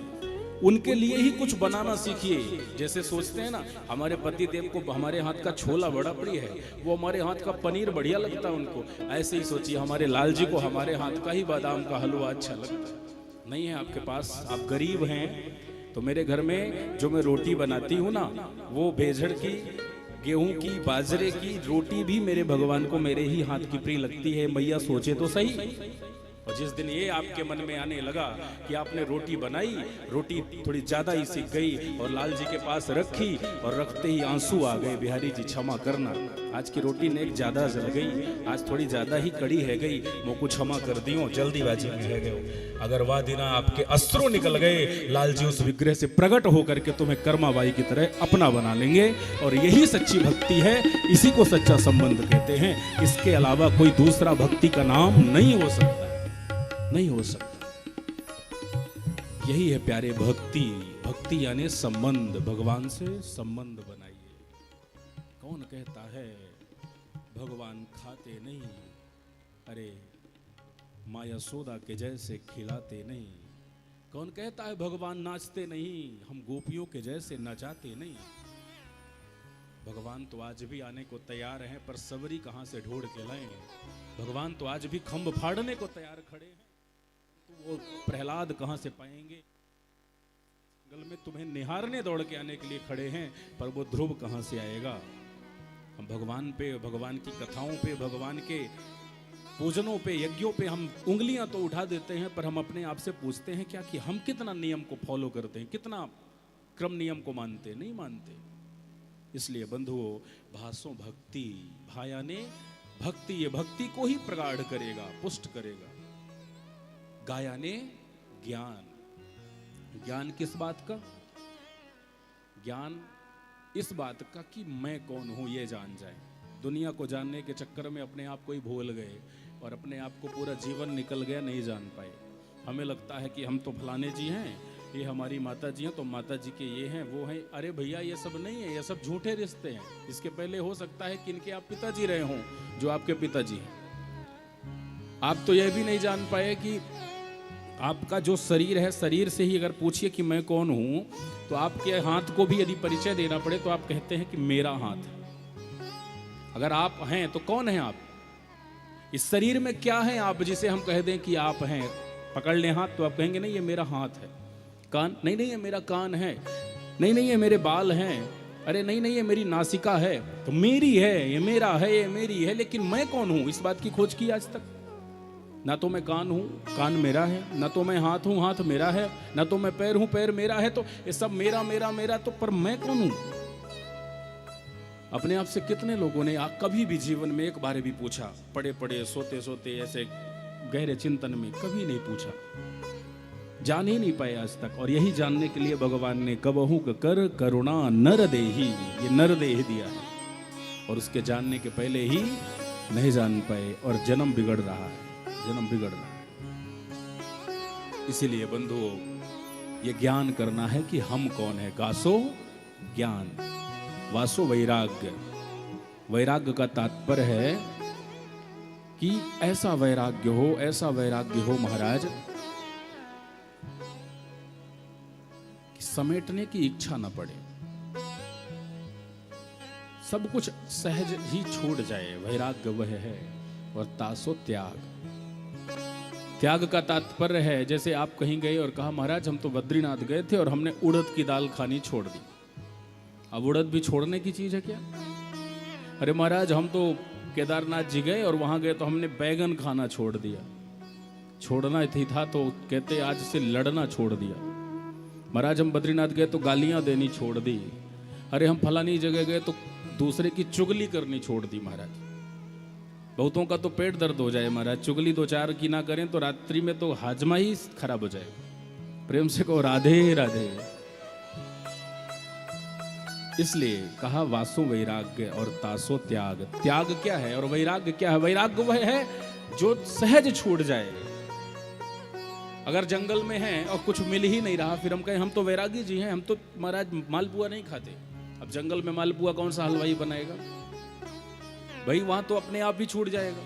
उनके लिए ही कुछ बनाना सीखिए। जैसे सोचते हैं ना हमारे पति देव को हमारे हाथ का छोला बड़ा प्रिय है, वो हमारे हाथ का पनीर बढ़िया लगता है उनको, ऐसे ही सोचिए हमारे लाल जी को हमारे हाथ का ही बादाम का हलवा अच्छा लगता है। नहीं है आपके पास, आप गरीब हैं, तो मेरे घर में जो मैं रोटी बनाती हूँ ना, वो बेझड़ की, गेहूं की, बाजरे की रोटी भी मेरे भगवान को मेरे ही हाथ की प्रिय लगती है। मैया सोचे तो सही। और जिस दिन ये आपके मन में आने लगा कि आपने रोटी बनाई, रोटी थोड़ी ज्यादा ही सिक गई और लाल जी के पास रखी और रखते ही आंसू आ गए, बिहारी जी क्षमा करना, आज की रोटी ने एक ज्यादा जल गई, आज थोड़ी ज्यादा ही कड़ी है गई, मोको क्षमा कर दियो, जल्दीबाजी में है गए। अगर वह दिन आपके अश्रु निकल गए, लाल जी उस विग्रह से प्रकट होकर के तुम्हें कर्माबाई की तरह अपना बना लेंगे। और यही सच्ची भक्ति है, इसी को सच्चा संबंध कहते हैं। इसके अलावा कोई दूसरा भक्ति का नाम नहीं हो सकता, नहीं हो सकता। यही है प्यारे भक्ति। भक्ति यानी संबंध, भगवान से संबंध बनाइए। कौन कहता है भगवान खाते नहीं, अरे माँ यशोदा के जैसे खिलाते नहीं। कौन कहता है भगवान नाचते नहीं, हम गोपियों के जैसे नचाते नहीं। भगवान तो आज भी आने को तैयार हैं, पर सबरी कहां से ढूंढ के लाएंगे। भगवान तो आज भी खंभ फाड़ने को तैयार खड़े हैं, वो प्रहलाद कहां से पाएंगे। जंगल में तुम्हें निहारने दौड़ के आने के लिए खड़े हैं, पर वो ध्रुव कहां से आएगा। हम भगवान पे, भगवान की कथाओं पे, भगवान के पूजनों पे, यज्ञों पे हम उंगलियां तो उठा देते हैं, पर हम अपने आप से पूछते हैं क्या कि हम कितना नियम को फॉलो करते हैं, कितना क्रम नियम को मानते, नहीं मानते। इसलिए बंधुओं, भासो भक्ति, भाया ने भक्ति, ये भक्ति को ही प्रगाढ़ करेगा, पुष्ट करेगा। गाया ने ज्ञान, ज्ञान किस बात का, ज्ञान इस बात का कि मैं कौन हूं ये जान जाए। दुनिया को जानने के चक्कर में अपने आप को ही भूल गए और अपने आप को पूरा जीवन निकल गया, नहीं जान पाए। हमें लगता है कि हम तो फलाने जी हैं, ये हमारी माता जी हैं, तो माता जी के ये हैं वो हैं। अरे भैया ये सब नहीं है, ये सब झूठे रिश्ते हैं। इसके पहले हो सकता है कि इनके आप पिताजी रहे हों, जो आपके पिताजी हैं। आप तो यह भी नहीं जान पाए कि आपका जो शरीर है, शरीर से ही अगर पूछिए कि मैं कौन हूं, तो आपके हाथ को भी यदि परिचय देना पड़े तो आप कहते हैं कि मेरा हाथ है। अगर आप हैं तो कौन है आप, इस शरीर में क्या है आप, जिसे हम कह दें कि आप हैं। पकड़ लें हाथ तो आप कहेंगे नहीं ये मेरा हाथ है। कान, नहीं नहीं ये मेरा कान है। नहीं नहीं ये मेरे बाल हैं। अरे नहीं नहीं ये मेरी नासिका है। तो मेरी है, ये मेरा है, ये मेरी है। लेकिन मैं कौन हूं, इस बात की खोज की आज तक। ना तो मैं कान हूं, कान मेरा है, ना तो मैं हाथ हूं, हाथ मेरा है, ना तो मैं पैर हूं, पैर मेरा है। तो ये सब मेरा मेरा मेरा, तो पर मैं कौन हूं। अपने आप से कितने लोगों ने कभी भी जीवन में एक बार भी पूछा, पड़े पड़े, सोते सोते, ऐसे गहरे चिंतन में कभी नहीं पूछा, जान ही नहीं पाए आज तक। और यही जानने के लिए भगवान ने कबहू कर करुणा नर देही, ये नर देह दिया है। और उसके जानने के पहले ही नहीं जान पाए और जन्म बिगड़ रहा है, जन्म बिगड़ रहा है। इसीलिए बंधुओं, ये ज्ञान करना है कि हम कौन है। गासो ज्ञान, वासो वैराग्य। वैराग्य का तात्पर्य है कि ऐसा वैराग्य हो, ऐसा वैराग्य हो महाराज कि समेटने की इच्छा ना पड़े, सब कुछ सहज ही छोड़ जाए। वैराग्य वह है। और तासो त्याग। त्याग का तात्पर्य है, जैसे आप कहीं गए और कहा महाराज हम तो बद्रीनाथ गए थे और हमने उड़द की दाल खानी छोड़ दी। अब उड़द भी छोड़ने की चीज है क्या। अरे महाराज हम तो केदारनाथ जी गए और वहां गए तो हमने बैगन खाना छोड़ दिया। छोड़ना ही था तो कहते आज से लड़ना छोड़ दिया। महाराज हम बद्रीनाथ गए तो गालियां देनी छोड़ दी। अरे हम फलानी जगह गए तो दूसरे की चुगली करनी छोड़ दी। महाराज बहुतों का तो पेट दर्द हो जाए महाराज, चुगली दो चार की ना करें तो रात्रि में तो हाजमा ही खराब हो जाए। प्रेम से कहो राधे राधे। इसलिए कहा वासो वैराग्य और तासो त्याग। त्याग क्या है और वैराग्य क्या है। वैराग्य वह है जो सहज छूट जाए। अगर जंगल में हैं और कुछ मिल ही नहीं रहा, फिर हम कहें हम तो वैरागी जी हैं, हम तो महाराज मालपुआ नहीं खाते। अब जंगल में मालपुआ कौन सा हलवाई बनाएगा भाई, वहां तो अपने आप ही छूट जाएगा।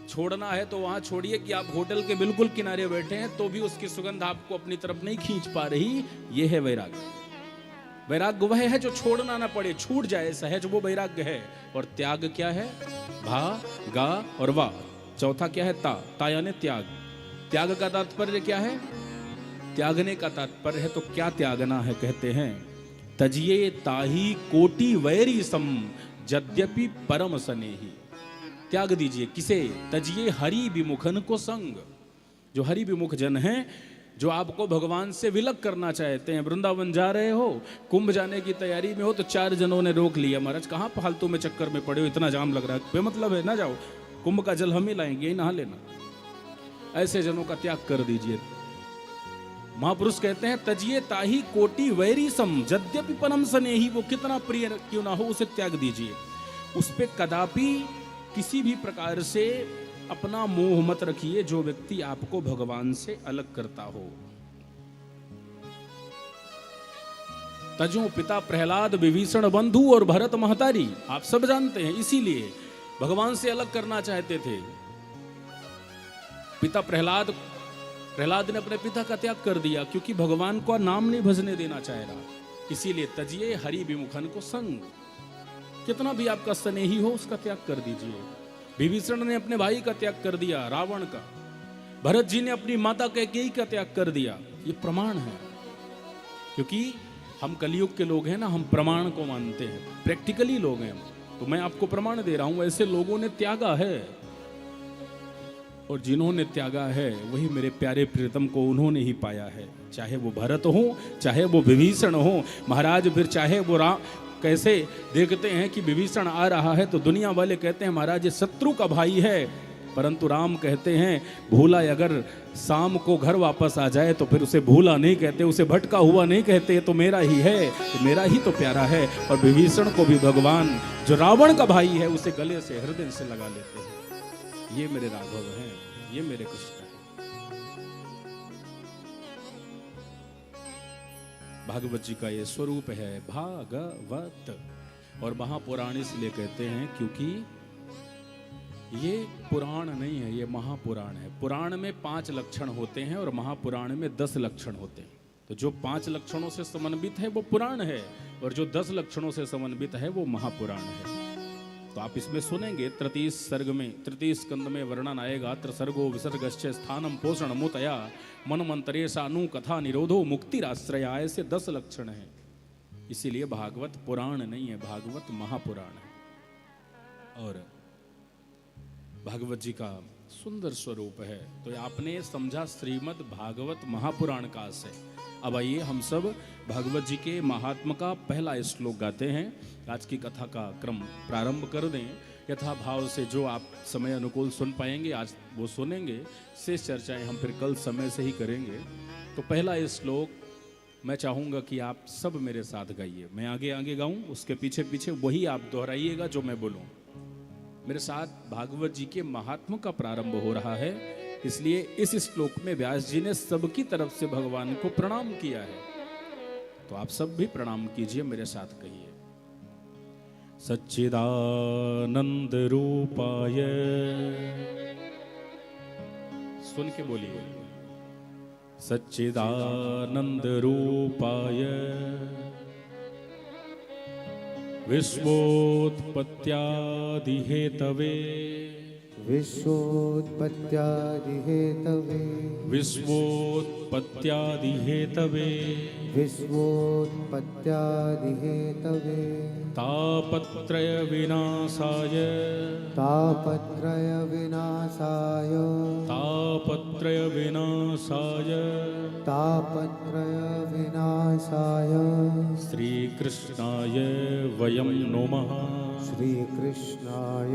छोड़ना है तो वहां छोड़िए कि आप होटल के बिल्कुल किनारे बैठे हैं तो भी उसकी सुगंध आपको अपनी तरफ नहीं खींच पा रही। ये है वैराग्य। वैराग्य वह है जो छोड़ना ना पड़े, छूट जाए सहज, वो वैराग्य है। और त्याग क्या है? भा, गा और वा। चौथा क्या है? ता यानी त्याग। त्याग का तात्पर्य क्या है? त्यागने का तात्पर्य है। तो क्या त्यागना है? कहते हैं तजिए ताही कोटि वैरी सम यद्यपि परम सनेही। त्याग दीजिए किसे? तजिए हरि विमुखन को संग। जो हरि विमुख जन हैं, जो आपको भगवान से विलग करना चाहते हैं। वृंदावन जा रहे हो, कुंभ जाने की तैयारी में हो, तो 4 जनों ने रोक लिया, महाराज कहाँ फालतू में चक्कर में पड़े हो, इतना जाम लग रहा है, बेमतलब है, ना जाओ, कुंभ का जल हम ही लाएंगे, यही नहा लेना। ऐसे जनों का त्याग कर दीजिए। महापुरुष कहते हैं तजिए ताही कोटि वैरी सम यद्यपि परम सनेही। वो कितना प्रिय क्यों ना हो, उसे त्याग दीजिए। उस पे कदापि किसी भी प्रकार से अपना मोह मत रखिए, जो व्यक्ति आपको भगवान से अलग करता हो। तजो पिता प्रहलाद विभीषण बंधु और भरत महतारी, आप सब जानते हैं, इसीलिए भगवान से अलग करना चाहते थे। पिता प्रहलाद ने अपने पिता का त्याग कर दिया, क्योंकि भगवान को नाम नहीं भजने देना चाह रहा। इसीलिए तजिए हरि विमुखन को संग। कितना भी आपका स्नेही हो, उसका त्याग कर दीजिए। विभीषण ने अपने भाई का त्याग कर दिया, रावण का। भरत जी ने अपनी माता कैकेयी का त्याग कर दिया। ये प्रमाण है, क्योंकि हम कलयुग के लोग हैं ना, हम प्रमाण को मानते हैं, प्रैक्टिकली लोग हैं। तो मैं आपको प्रमाण दे रहा हूं, ऐसे लोगों ने त्यागा है। और जिन्होंने त्यागा है वही मेरे प्यारे प्रियतम को उन्होंने ही पाया है। चाहे वो भरत हो, चाहे वो विभीषण हो। महाराज फिर चाहे वो कैसे देखते हैं कि विभीषण आ रहा है तो दुनिया वाले कहते हैं महाराज ये शत्रु का भाई है, परंतु राम कहते हैं भूला अगर शाम को घर वापस आ जाए तो फिर उसे भूला नहीं कहते, उसे भटका हुआ नहीं कहते, तो मेरा ही है, मेरा ही तो प्यारा है। और विभीषण को भी भगवान जो रावण का भाई है उसे गले से हृदय से लगा लेते हैं। ये मेरे राघव हैं, ये मेरे कृष्ण हैं। भागवत जी का ये स्वरूप है भागवत। और महापुराण इसलिए कहते हैं क्योंकि ये पुराण नहीं है, ये महापुराण है। पुराण में 5 लक्षण होते हैं और महापुराण में 10 लक्षण होते हैं। तो जो 5 लक्षणों से समन्वित है वो पुराण है, और जो 10 लक्षणों से समन्वित है वो महापुराण है। तो आप इसमें सुनेंगे तृतीय सर्ग में, तृतीय स्कंद में वर्णन आएगा। त्रिसर्गो विसर्गश्च स्थानम पोषण मुतया मन मंतरेशानु कथा निरोधो मुक्तिराश्रया, ऐसे 10 लक्षण हैं। इसीलिए भागवत पुराण नहीं है, भागवत महापुराण है। और भागवत जी का सुंदर स्वरूप है। तो आपने समझा श्रीमद् भागवत महापुराण का आशय। अब आइए हम सब भागवत जी के महात्म का पहला श्लोक गाते हैं। आज की कथा का क्रम प्रारंभ कर दें। यथा भाव से जो आप समय अनुकूल सुन पाएंगे आज वो सुनेंगे, शेष चर्चाएं हम फिर कल समय से ही करेंगे। तो पहला श्लोक मैं चाहूँगा कि आप सब मेरे साथ गाइए। मैं आगे आगे गाऊँ, उसके पीछे पीछे वही आप दोहराइएगा जो मैं बोलूँ। मेरे साथ भागवत जी के महात्म का प्रारंभ हो रहा है, इसलिए इस श्लोक में व्यास जी ने सबकी तरफ से भगवान को प्रणाम किया है। तो आप सब भी प्रणाम कीजिए, मेरे साथ कहिए। सच्चिदानंद रूपाय, सुन के बोलिए, सच्चिदानंद रूपाय विश्वोत्पत्त्यादि हेतवे, विश्वोत्पत्त्यादि हेतवे, विश्वोत्पत्त्यादि हेतवे, विश्वोत्पत्त्यादि हेतवे, तापत्रय विनाशाय, तापत्रय विनाशाय, तापत्रय विनाशाय, तापत्रय विनाशाय, श्री कृष्णाय वयं नमः, श्री कृष्णाय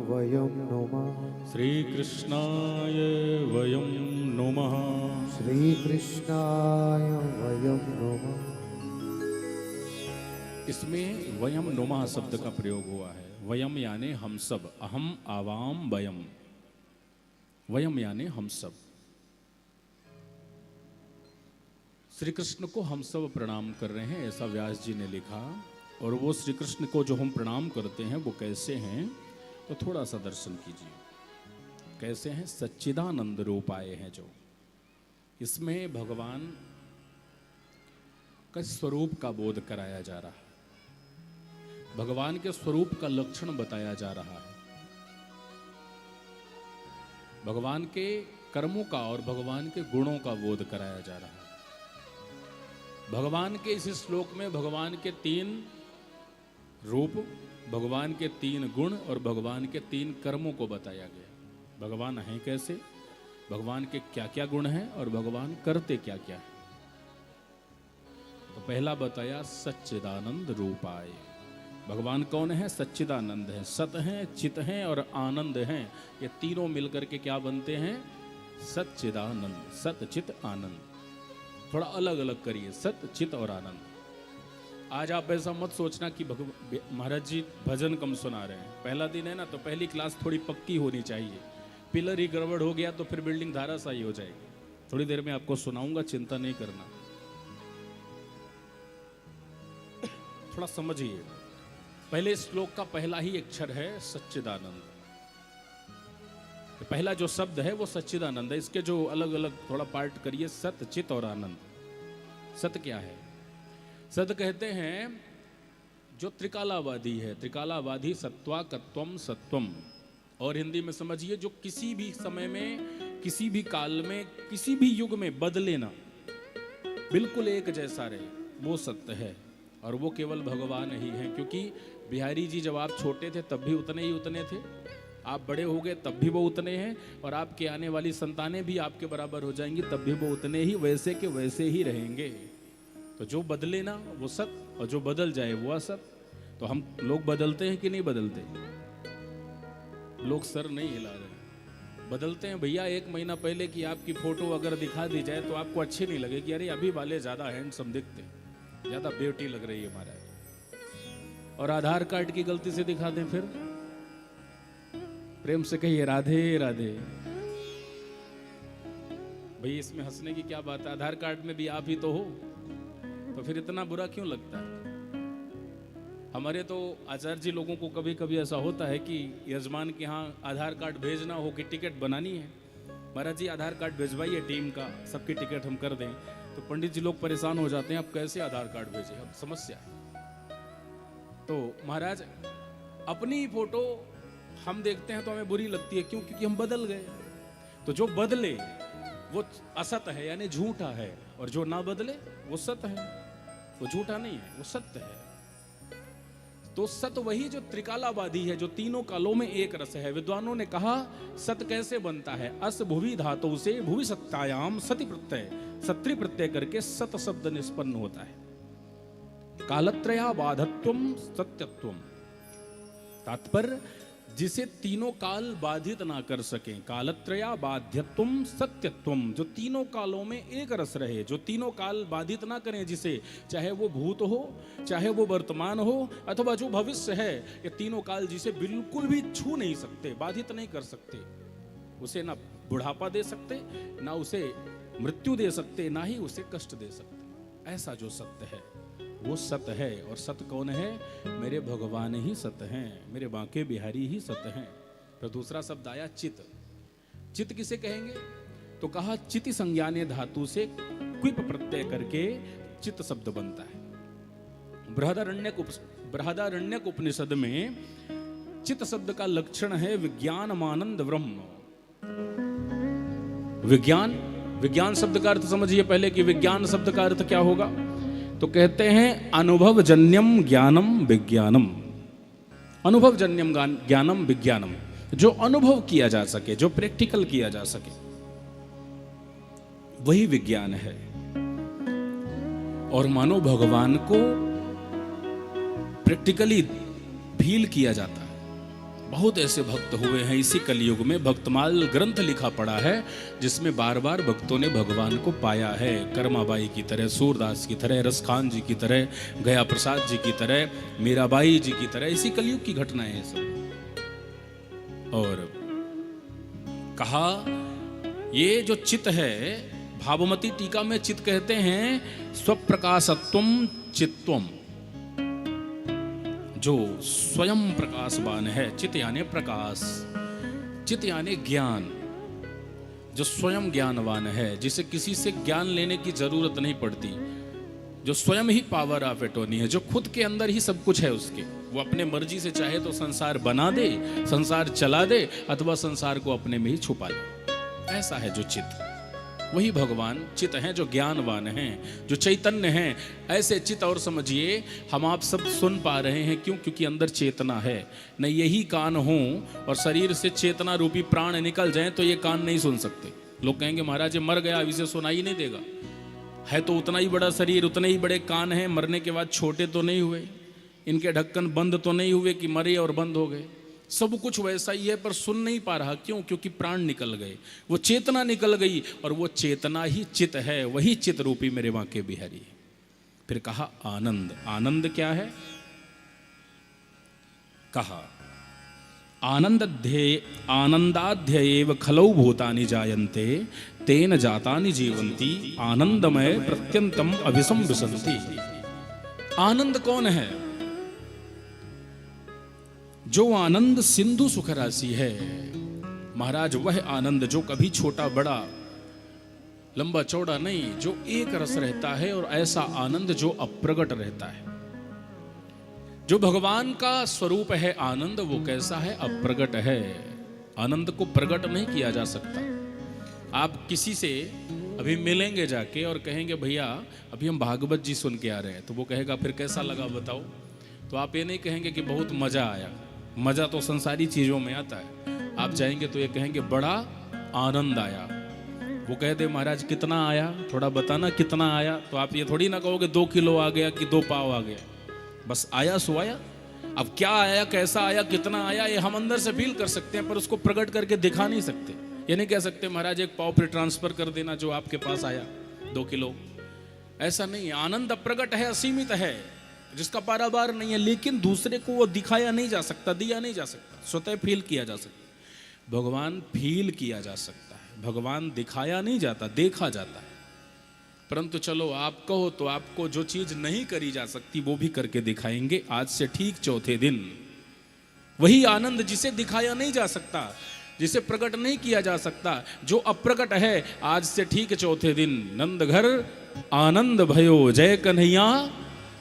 वयं नमः, श्री कृष्णाय वयं नमः, श्री कृष्णाय वयं नमः। इसमें वयम नमः शब्द का प्रयोग हुआ है। वयम यानी हम सब, अहम आवाम वयम, वयम यानी हम सब। श्री कृष्ण को हम सब प्रणाम कर रहे हैं, ऐसा व्यास जी ने लिखा। और वो श्री कृष्ण को जो हम प्रणाम करते हैं वो कैसे हैं, तो थोड़ा सा दर्शन कीजिए। कैसे हैं? सच्चिदानंद रूप आए हैं जो। इसमें भगवान का स्वरूप का बोध कराया जा रहा है, भगवान के स्वरूप का लक्षण बताया जा रहा है, भगवान के कर्मों का और भगवान के गुणों का बोध कराया जा रहा है। भगवान के इस श्लोक में भगवान के 3 रूप, भगवान के 3 गुण और भगवान के 3 कर्मों को बताया गया। भगवान हैं कैसे, भगवान के क्या क्या गुण हैं और भगवान करते क्या क्या है। तो पहला बताया सच्चिदानंद रूपाय। भगवान कौन है? सच्चिदानंद है, सत हैं, चित हैं और आनंद हैं। ये तीनों मिलकर के क्या बनते हैं? सच्चिदानंद। सत चित आनंद, थोड़ा अलग अलग करिए, सत चित और आनंद। आज आप ऐसा मत सोचना कि महाराज जी भजन कम सुना रहे हैं। पहला दिन है ना, तो पहली क्लास थोड़ी पक्की होनी चाहिए। पिलर ही गड़बड़ हो गया तो फिर बिल्डिंग धाराशायी हो जाएगी। थोड़ी देर में आपको सुनाऊंगा, चिंता नहीं करना, थोड़ा समझिए। पहले श्लोक का पहला ही अक्षर है सच्चिदानंद। पहला जो शब्द है वो सच्चिदानंद है। इसके जो अलग अलग थोड़ा पार्ट करिए, सत चित और आनंद। सत क्या है? सत कहते हैं जो त्रिकालावादी है, त्रिकालावादी सत्वाकत्वम सत्वम। और हिंदी में समझिए, जो किसी भी समय में, किसी भी काल में, किसी भी युग में बदले ना, बिल्कुल एक जैसा रहे, वो सत्य है। और वो केवल भगवान ही हैं। क्योंकि बिहारी जी जब आप छोटे थे तब भी उतने थे, आप बड़े हो गए तब भी वो उतने हैं, और आपके आने वाली संतानें भी आपके बराबर हो जाएंगी तब भी वो उतने ही वैसे के वैसे ही रहेंगे। तो जो बदले ना वो सत, और जो बदल जाए वो असत। तो हम लोग बदलते हैं कि नहीं बदलते? लोग सर नहीं हिला रहे, बदलते हैं भैया। 1 महीना पहले की आपकी फोटो अगर दिखा दी जाए तो आपको अच्छी नहीं लगेगी, अरे अभी वाले ज्यादा हैंडसम दिखते, ज्यादा ब्यूटी लग रही है हमारा। और आधार कार्ड की गलती से दिखा दें, फिर प्रेम से कहिए राधे राधे। भाई इसमें हंसने की क्या बात है? आधार कार्ड में भी आप ही तो हो, तो फिर इतना बुरा क्यों लगता है? हमारे तो आचार्य जी लोगों को कभी कभी ऐसा होता है कि यजमान के यहाँ आधार कार्ड भेजना हो कि टिकट बनानी है, महाराज जी आधार कार्ड भेजवाइए टीम का, सबकी टिकट हम कर दें। तो पंडित जी लोग परेशान हो जाते हैं, अब कैसे आधार कार्ड भेजें, अब समस्या है। तो महाराज अपनी फोटो हम देखते हैं तो हमें बुरी लगती है, क्यों? क्योंकि हम बदल गए। तो जो बदले वो असत है, यानी झूठा है, और जो ना बदले वो सत्य है। वो झूठा नहीं है, वो सत्य है। तो सत वही जो त्रिकालावादी है, जो तीनों कालों में एक रस है। विद्वानों ने कहा सत कैसे बनता है? अस भुवि धातु से भुवि सत्तायाम सति प्रत्यय, सत्रि प्रत्यय करके सत शब्द निष्पन्न होता है। कालत्रया बाधत्वम सत्यत्वम, तात्पर्य जिसे तीनों काल बाधित ना कर सके। कालत्रया बाध्यत्वम सत्यत्वम, जो तीनों कालों में एक रस रहे, जो तीनों काल बाधित ना करें जिसे, चाहे वो भूत हो, चाहे वो वर्तमान हो, अथवा जो भविष्य है, ये तीनों काल जिसे बिल्कुल भी छू नहीं सकते, बाधित नहीं कर सकते। उसे ना बुढ़ापा दे सकते, ना उसे मृत्यु दे सकते, ना ही उसे कष्ट दे सकते। ऐसा जो सत्य है वो सत्य है। और सत्य कौन है? मेरे भगवान ही सत्य हैं, मेरे बांके बिहारी ही सत्य हैं। फिर दूसरा शब्द आया चित। चित किसे कहेंगे? तो कहा चिति संज्ञाने धातु से क्विप प्रत्यय करके चित शब्द बनता है। बृहदारण्यक उपनिषद में चित शब्द का लक्षण है विज्ञानमानंद ब्रह्म। विज्ञान शब्द का अर्थ समझिए पहले कि विज्ञान शब्द का अर्थ क्या होगा। तो कहते हैं अनुभवजन्यम ज्ञानम विज्ञानम। अनुभवजन्यम ज्ञानम विज्ञानम, जो अनुभव किया जा सके, जो प्रैक्टिकल किया जा सके, वही विज्ञान है। और मानो भगवान को प्रैक्टिकली फील किया जाता है। बहुत ऐसे भक्त हुए हैं इसी कलयुग में। भक्तमाल ग्रंथ लिखा पड़ा है जिसमें बार बार भक्तों ने भगवान को पाया है। कर्माबाई की तरह, सूरदास की तरह, रसखान जी की तरह, गया प्रसाद जी की तरह, मीराबाई जी की तरह। इसी कलयुग की घटनाएं हैं सब। और कहा ये जो चित है भावमती टीका में चित कहते हैं स्वप्रकाशत्वम चित्तम, जो स्वयं प्रकाशवान है। चित यानी प्रकाश, चित यानी ज्ञान, जो स्वयं ज्ञानवान है, जिसे किसी से ज्ञान लेने की जरूरत नहीं पड़ती, जो स्वयं ही पावर ऑफ एटॉर्नी है, जो खुद के अंदर ही सब कुछ है उसके। वो अपने मर्जी से चाहे तो संसार बना दे, संसार चला दे, अथवा संसार को अपने में ही छुपा ले। ऐसा है जो चित, वही भगवान चित हैं, जो ज्ञान हैं, जो चैतन्य हैं। ऐसे चित और समझिए हम आप सब सुन पा रहे हैं, क्यों? क्योंकि अंदर चेतना है। न यही कान हो और शरीर से चेतना रूपी प्राण निकल जाए तो ये कान नहीं सुन सकते। लोग कहेंगे महाराज ये मर गया, अब इसे सुनाई नहीं देगा। है तो उतना ही बड़ा शरीर, उतने ही बड़े कान हैं, मरने के बाद छोटे तो नहीं हुए, इनके ढक्कन बंद तो नहीं हुए कि मरे और बंद हो गए। सब कुछ वैसा ही है, पर सुन नहीं पा रहा। क्यों? क्योंकि प्राण निकल गए, वो चेतना निकल गई, और वो चेतना ही चित है, वही चित रूपी मेरे बांके बिहारी। फिर कहा आनंद। आनंद क्या है? कहा आनंदाध्येव खलौ भूतानि जायन्ते तेन जातानि जीवन्ति आनंदमय प्रत्यंतम अभिसंविशन्ति। आनंद कौन है? जो आनंद सिंधु सुख राशि है महाराज, वह आनंद जो कभी छोटा बड़ा लंबा चौड़ा नहीं, जो एक रस रहता है, और ऐसा आनंद जो अप्रगट रहता है। जो भगवान का स्वरूप है आनंद, वो कैसा है? अप्रगट है। आनंद को प्रकट नहीं किया जा सकता। आप किसी से अभी मिलेंगे जाके और कहेंगे भैया अभी हम भागवत जी सुन के आ रहे हैं, तो वो कहेगा फिर कैसा लगा बताओ। तो आप ये नहीं कहेंगे कि बहुत मजा आया, मजा तो संसारी चीजों में आता है। आप जाएंगे तो ये कहेंगे बड़ा आनंद आया। वो कह दे महाराज कितना आया, थोड़ा बताना कितना आया, तो आप ये थोड़ी ना कहोगे 2 किलो आ गया कि 2 पाव आ गया, बस आया सो आया। अब क्या आया, कैसा आया, कितना आया, ये हम अंदर से फील कर सकते हैं, पर उसको प्रकट करके दिखा नहीं सकते। ये नहीं कह सकते महाराज 1 पाव फिर ट्रांसफर कर देना जो आपके पास आया 2 किलो। ऐसा नहीं। आनंद अप्रगट है, असीमित है, जिसका पारावार नहीं है, लेकिन दूसरे को वो दिखाया नहीं जा सकता, दिया नहीं जा सकता, स्वतः फील किया जा सकता। भगवान फील किया जा सकता है, भगवान दिखाया नहीं जाता, देखा जाता है। परंतु चलो आप कहो तो आपको जो चीज नहीं करी जा सकती वो भी करके दिखाएंगे। आज से ठीक चौथे दिन वही आनंद जिसे दिखाया नहीं जा सकता, जिसे प्रकट नहीं किया जा सकता, जो अप्रकट है, आज से ठीक चौथे दिन नंद घर आनंद भयो जय कन्हैया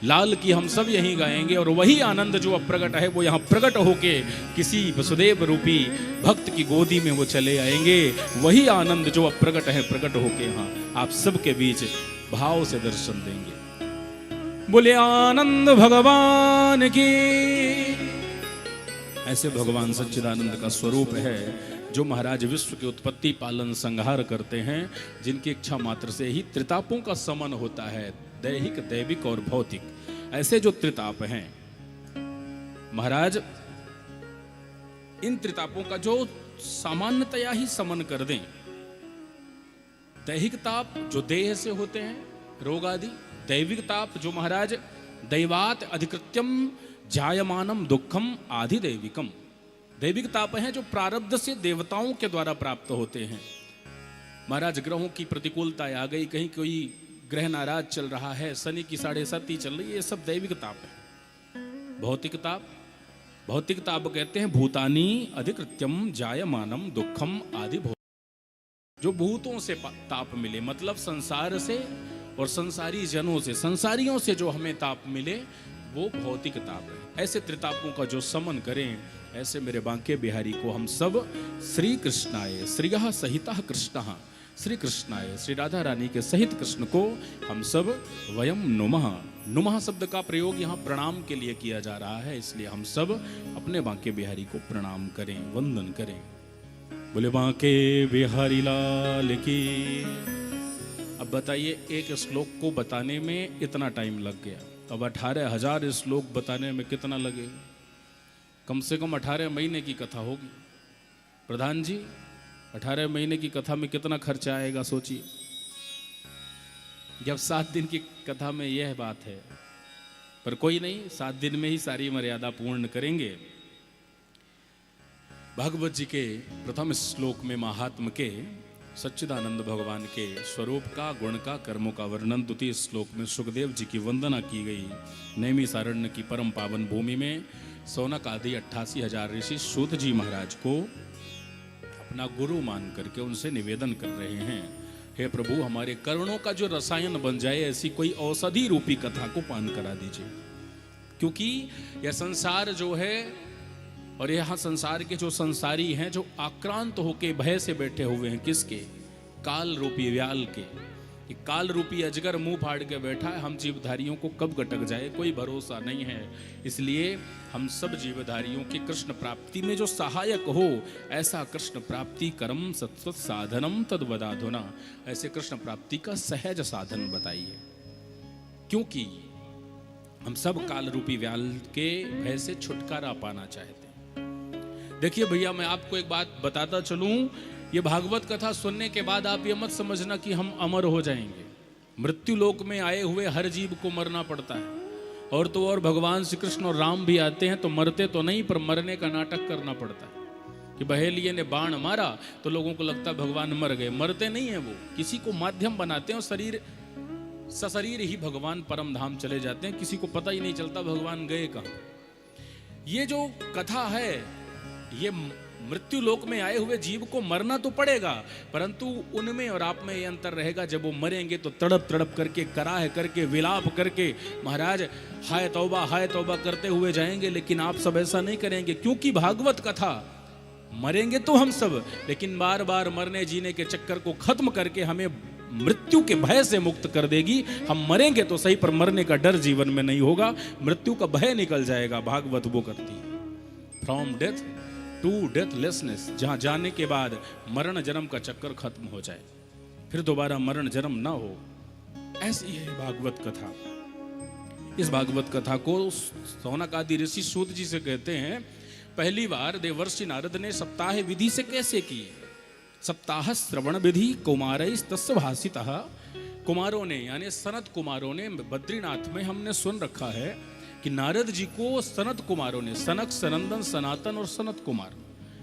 लाल की हम सब यहीं गाएंगे। और वही आनंद जो अप्रगट है वो यहाँ प्रकट होके किसी वसुदेव रूपी भक्त की गोदी में वो चले आएंगे। वही आनंद जो अप्रगट है प्रकट होके यहाँ आप सबके बीच भाव से दर्शन देंगे। बोले आनंद भगवान की। ऐसे भगवान सच्चिदानंद का स्वरूप है जो महाराज विश्व की उत्पत्ति पालन संहार करते हैं, जिनकी इच्छा मात्र से ही त्रितापों का समन होता है, दैहिक दैविक और भौतिक। ऐसे जो त्रिताप हैं महाराज, इन त्रितापों का जो सामान्यतया ही समन कर दें, दैहिक ताप जो देह से होते हैं रोग आदि, दैविक ताप जो महाराज दैवात अधिकृत्यम जायमानम दुखम आदि दैविकम, दैविक ताप हैं जो प्रारब्ध से देवताओं के द्वारा प्राप्त होते हैं। महाराज ग्रहों की प्रतिकूलता आ गई, कहीं कोई ग्रह नाराज चल रहा है, शनि की 7.5 चल रही है, ये सब दैविक ताप है। भौतिक ताप, भौतिक ताप कहते हैं भूतानी अधिकृत्यम जायमानम दुखम आदि भौतिक, जो भूतों से ताप मिले, मतलब संसार से और संसारी जनों से, संसारियों से जो हमें ताप मिले वो भौतिक ताप है। ऐसे त्रितापों का जो समन करें, ऐसे मेरे बांके बिहारी को हम सब श्री कृष्णाय श्रीयः सहितः कृष्णः, श्री कृष्णाय श्री राधा रानी के सहित कृष्ण को हम सब वयम नुमः, नुमः शब्द का प्रयोग यहाँ प्रणाम के लिए किया जा रहा है, इसलिए हम सब अपने बांके बिहारी को प्रणाम करें, वंदन करें। बोले बांके बिहारी लाल की। अब बताइए एक श्लोक को बताने में इतना टाइम लग गया, अब 18,000 श्लोक बताने में कितना लगेगा? कम से कम 18 महीने की कथा होगी। प्रधान जी 18 महीने की कथा में कितना खर्चा आएगा सोचिए। जब 7 दिन की कथा में यह बात है, पर कोई नहीं, 7 दिन में ही सारी मर्यादा पूर्ण करेंगे। भागवत जी के प्रथम श्लोक में महात्म के सच्चिदानंद भगवान के स्वरूप का, गुण का, कर्मों का वर्णन द्वितीय श्लोक में सुखदेव जी की वंदना की गई। नैमिषारण्य की परम पावन भूमि में सौनक आदि 88,000 ऋषि सूत जी महाराज को अपना गुरु मान करके उनसे निवेदन कर रहे हैं, हे प्रभु हमारे कर्णों का जो रसायन बन जाए ऐसी कोई औषधि रूपी कथा को पान करा दीजिए। क्योंकि यह संसार जो है और यहाँ संसार के जो संसारी हैं, जो आक्रांत होके भय से बैठे हुए हैं, किसके? काल रूपी व्याल के। ये काल रूपी अजगर मुंह फाड़ के बैठा है, हम जीवधारियों को कब गटक जाए कोई भरोसा नहीं है। इसलिए हम सब जीवधारियों की कृष्ण प्राप्ति में जो सहायक हो, ऐसा कृष्ण प्राप्ति कर्म सत्सत साधनम तद्वदाधुना, ऐसे कृष्ण प्राप्ति का सहज साधन बताइए। क्योंकि हम सब काल रूपी व्याल के भय से छुटकारा पाना चाहते हैं। देखिए भैया, मैं आपको एक बात बताता चलूं, ये भागवत कथा सुनने के बाद आप ये मत समझना कि हम अमर हो जाएंगे। मृत्यु लोक में आए हुए हर जीव को मरना पड़ता है। और तो और भगवान श्री कृष्ण और राम भी आते हैं तो मरते तो नहीं, पर मरने का नाटक करना पड़ता है। कि बहेलिये ने बाण मारा तो लोगों को लगता है भगवान मर गए, मरते नहीं है, वो किसी को माध्यम बनाते हैं और शरीर सशरीर ही भगवान परम धाम चले जाते हैं, किसी को पता ही नहीं चलता भगवान गए कहाँ। ये जो कथा है, ये मृत्यु लोक में आए हुए जीव को मरना तो पड़ेगा, परंतु उनमें और आप में ये अंतर रहेगा, जब वो मरेंगे तो तड़प तड़प करके, कराह करके, विलाप करके, महाराज हाय तौबा करते हुए जाएंगे। लेकिन आप सब ऐसा नहीं करेंगे, क्योंकि भागवत कथा, मरेंगे तो हम सब, लेकिन बार बार मरने जीने के चक्कर को खत्म करके हमें मृत्यु के भय से मुक्त कर देगी। हम मरेंगे तो सही, पर मरने का डर जीवन में नहीं होगा, मृत्यु का भय निकल जाएगा। भागवत वो करती है, फ्रॉम डेथ टू डेथलेसनेस, जहां जाने के बाद मरण जन्म का चक्कर खत्म हो जाए, फिर दोबारा मरण जन्म ना हो। ऐसी है भागवत कथा। इस भागवत कथा को सौनक आदि ऋषि सूत जी से कहते हैं, पहली बार देवर्षि नारद ने सप्ताह विधि से कैसे की? सप्ताह श्रवण विधि कुमारैस्तस्य भासितः, कुमारों ने यानी सनत कुमारों ने, बद्रीनाथ में हमने सुन रखा है कि नारद जी को सनत कुमारों ने, सनक, सनंदन, सनातन और सनत कुमार,